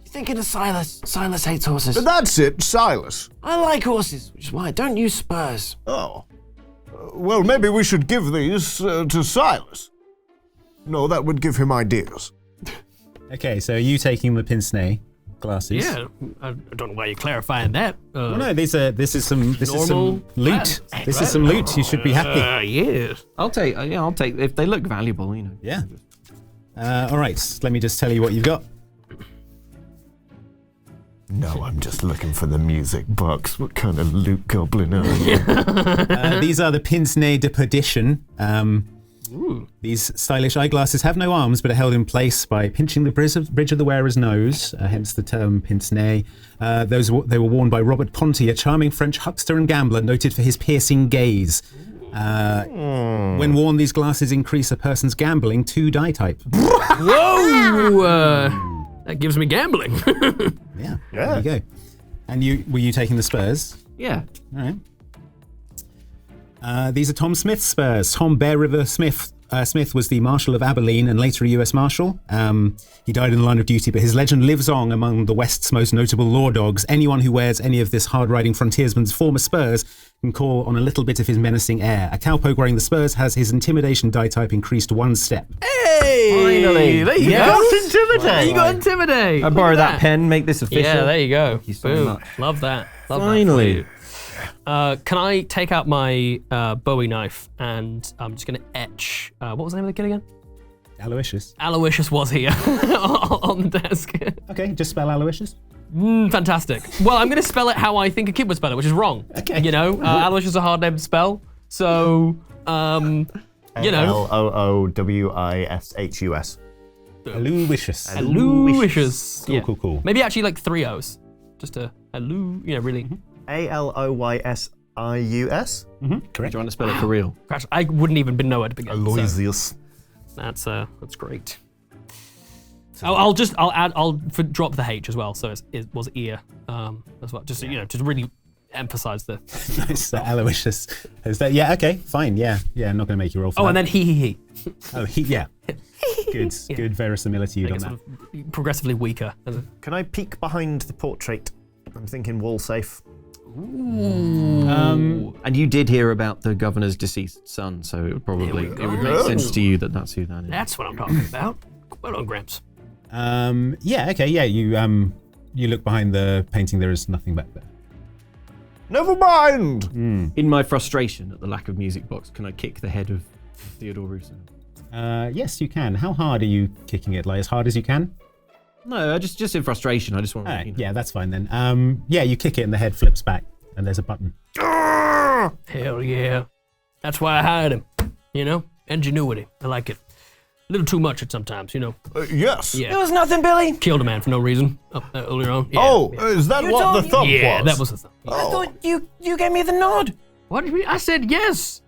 Thinking of Silas. Silas hates horses. That's it, Silas. I like horses, which is why I don't use spurs. Oh. Well, maybe we should give these to Silas. No, that would give him ideas. Okay, so are you taking the pince-nez? glasses. Yeah, I don't know why you're clarifying that. No, this is some loot. glass, This is some loot. You should be happy. Yes. I'll take if they look valuable, Yeah. All right, let me just tell you what you've got. No, I'm just looking for the music box. What kind of loot goblin are you? These are the pince-nez de perdition. These stylish eyeglasses have no arms, but are held in place by pinching the bridge of the wearer's nose, hence the term pince-nez. They were worn by Robert Ponty, a charming French huckster and gambler noted for his piercing gaze. When worn, these glasses increase a person's gambling 2 die type. Whoa! That gives me gambling. Yeah. There you go. And were you taking the spurs? Yeah. All right. These are Tom Smith's spurs. Tom Bear River Smith. Smith was the Marshal of Abilene and later a U.S. Marshal. He died in the line of duty, but his legend lives on among the West's most notable law dogs. Anyone who wears any of this hard-riding frontiersman's former spurs can call on a little bit of his menacing air. A cowpoke wearing the spurs has his intimidation die type increased 1 step. Hey! Finally! There you Yes. go. Intimidate. You got intimidate. I borrow that pen, make this official. Yeah, there you go. Thank you so Boom. much. Love that. Love Finally. That for you. Can I take out my Bowie knife and I'm just going to etch. What was the name of the kid again? Aloysius. Aloysius was here on the desk. Okay, just spell Aloysius. Fantastic. Well, I'm going to spell it how I think a kid would spell it, which is wrong. Okay. You know, Aloysius is a hard name to spell. So, you know. Aloyshus. Aloysius. Aloysius. Yeah. Cool. Maybe actually like 3 O's. Just a really. Aloysius. Correct. Do you want to spell it for real? Crash. I wouldn't even know where to begin. So Aloysius. that's great. I'll drop the H as well. So it was ear as well. Just to really emphasize the. Nice. Aloysius. Is that? Yeah. Okay. Fine. Yeah. I'm not going to make you roll for that. And then he. Oh, yeah. Good verisimilitude on It's that. sort of progressively weaker. Can I peek behind the portrait? I'm thinking wall safe. And you did hear about the governor's deceased son, so it would make sense to you that that's who that is. That's what I'm talking about. Well done, Gramps. Yeah. Okay. Yeah. You look behind the painting. There is nothing back there. Never mind. In my frustration at the lack of music box, can I kick the head of Theodore Russo? Yes, you can. How hard are you kicking it? Like as hard as you can? No, just in frustration. I just want to. All right, yeah, that's fine then. Yeah, you kick it and the head flips back, and there's a button. Hell yeah. That's why I hired him. Ingenuity. I like it. A little too much at sometimes, Yes. Yeah. It was nothing, Billy. Killed a man for no reason earlier on. Yeah, Oh, yeah. is that You what told the me- thump Yeah, was? that was the thing. I thought you gave me the nod. What did you mean? I said yes.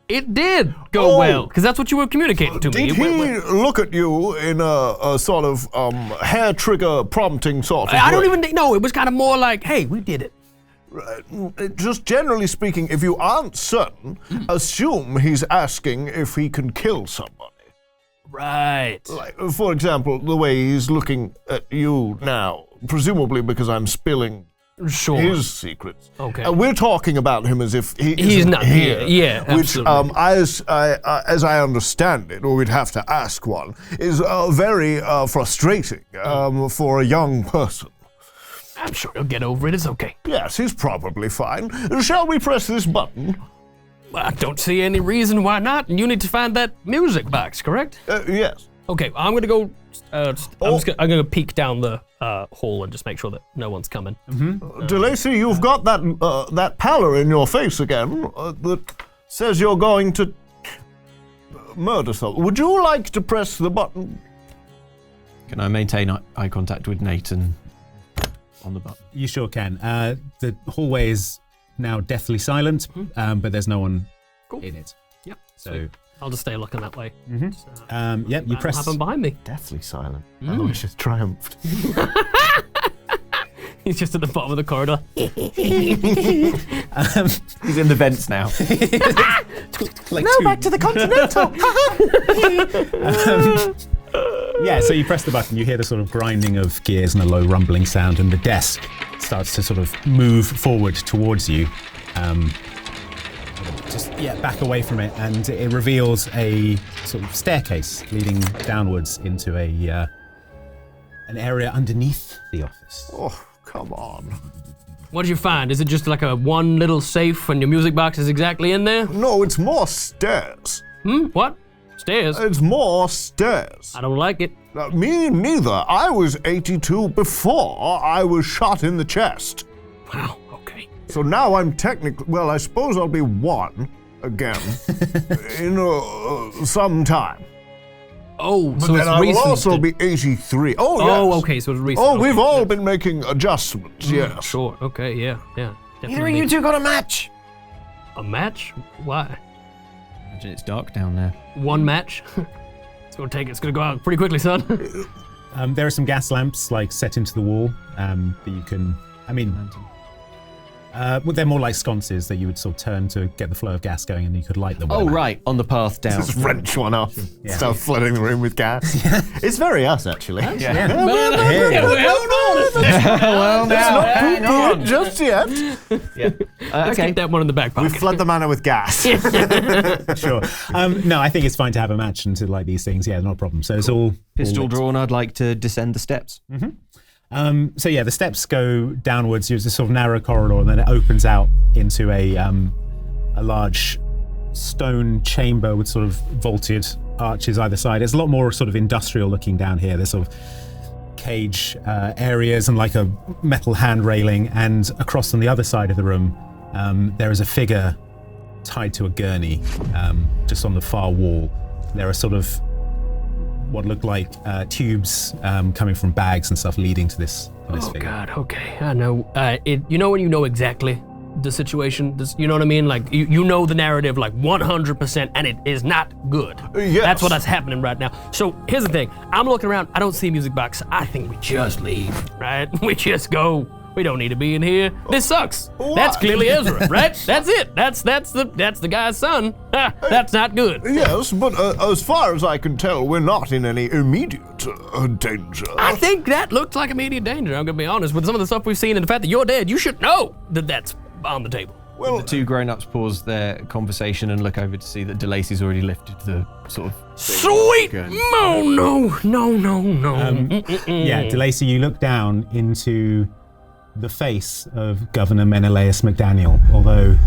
It did go Oh. well, because that's what you were communicating to me. Did It he went well. look at you in a sort of hair trigger prompting sort of I don't way? even think. No, it was kind of more like, hey, we did it. Just generally speaking, if you aren't certain, assume he's asking if he can kill somebody. Right. Like, for example, the way he's looking at you now, presumably because I'm spilling Sure. his secrets. Okay. We're talking about him as if he He's isn't not here. here. Yeah, which, absolutely. as I understand it, or we'd have to ask one, is very frustrating for a young person. I'm sure he'll get over it. It's okay. Yes, he's probably fine. Shall we press this button? Well, I don't see any reason why not. And you need to find that music box, correct? Yes. Okay, I'm gonna go. I'm gonna peek down the hall and just make sure that no one's coming. Delacy, you've got that pallor in your face again that says you're going to murder someone. Would you like to press the button? Can I maintain eye contact with Nathan on the button? You sure can. The hallway is now deathly silent, but there's no one in it. Yep. So, I'll just stay looking that way. yep, you press. Happen behind me. Deathly silent. Aloysius triumphed. He's just at the bottom of the corridor. He's in the vents now. Like Now back to the Continental. Yeah, so you press the button, you hear the sort of grinding of gears and a low rumbling sound, and the desk starts to sort of move forward towards you. Back away from it, and it reveals a sort of staircase leading downwards into a an area underneath the office. Oh, come on. What did you find? Is it just like a one little safe and your music box is exactly in there? No, it's more stairs. What? Stairs? It's more stairs. I don't like it. Me neither. I was 82 before I was shot in the chest. Wow, okay. So now I'm technically, well, I suppose I'll be 1 again in some time. Oh, But so then it's I will recent. also be 83. Oh, yes. Oh, okay, so it's recent. Oh, okay. we've all been making adjustments, yes. Sure, okay, yeah. Either of you two got a match? A match? Why? Imagine it's dark down there. One match? It's gonna go out pretty quickly, son. There are some gas lamps like set into the wall that you can. Well, they're more like sconces that you would sort of turn to get the flow of gas going, and you could light them. Oh, right, on the path down. Just wrench one off. Yeah. Start flooding the room with gas. It's very us, actually. Well, now, hang on. Just yet. Let's keep that one in the back We pocket. flood the manor with gas. Sure. No, I think it's fine to have a match and to light these things. Yeah, not a problem. So it's all Pistol lit. drawn, I'd like to descend the steps. So yeah, the steps go downwards. There's a sort of narrow corridor, and then it opens out into a large stone chamber with sort of vaulted arches either side. It's a lot more sort of industrial looking down here. There's sort of cage areas and like a metal hand railing, and across on the other side of the room, there is a figure tied to a gurney just on the far wall. There are sort of what look like tubes coming from bags and stuff leading to this figure. God, okay, I know. You know when you know exactly the situation? You know what I mean? Like, you know the narrative like 100%, and it is not good. Yes. That's what's happening right now. So here's the thing. I'm looking around. I don't see a music box. I think we just leave, right? We just go. We don't need to be in here. This sucks. That's clearly Ezra, right? That's it. That's the guy's son. That's not good. Yes, but as far as I can tell, we're not in any immediate danger. I think that looked like immediate danger. I'm gonna be honest. With some of the stuff we've seen and the fact that you're dead, you should know that that's on the table. Well, The two grown-ups pause their conversation and look over to see that Delacy's already lifted the sort of... Sweet! Good. No. Yeah, Delacy, you look down into the face of Governor Menelaus McDaniel, although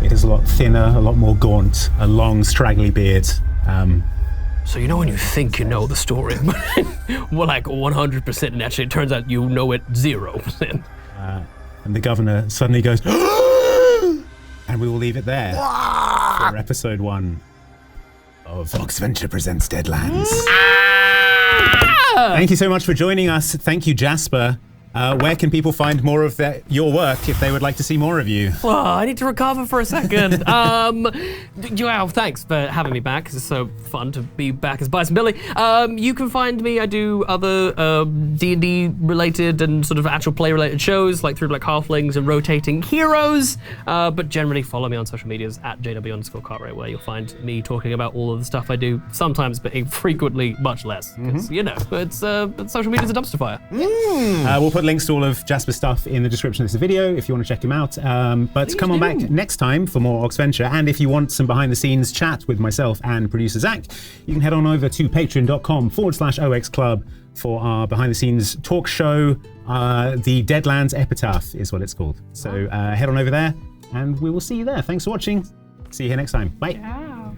it is a lot thinner, a lot more gaunt, a long, straggly beard. So you know when you think you know the story, well, like 100%, and actually it turns out you know it 0%. And the governor suddenly goes, and we will leave it there for episode 1 of Oxventure Presents Deadlands. Thank you so much for joining us. Thank you, Jasper. Where can people find more of your work if they would like to see more of you? Oh, I need to recover for a second. Wow, thanks for having me back. It's so fun to be back as Bison Billy. You can find me. I do other D&D related and sort of actual play related shows, like through like Halflings and Rotating Heroes. But generally, follow me on social medias at JW_Cartwright, where you'll find me talking about all of the stuff I do. Sometimes, but frequently, much less. Because it's social media's a dumpster fire. We'll put links to all of Jasper's stuff in the description of this video if you want to check him out. But Please come on do. back next time for more Oxventure. And if you want some behind the scenes chat with myself and producer Zach, you can head on over to patreon.com/OX Club for our behind the scenes talk show. The Deadlands Epitaph is what it's called. So head on over there and we will see you there. Thanks for watching. See you here next time. Bye. Wow.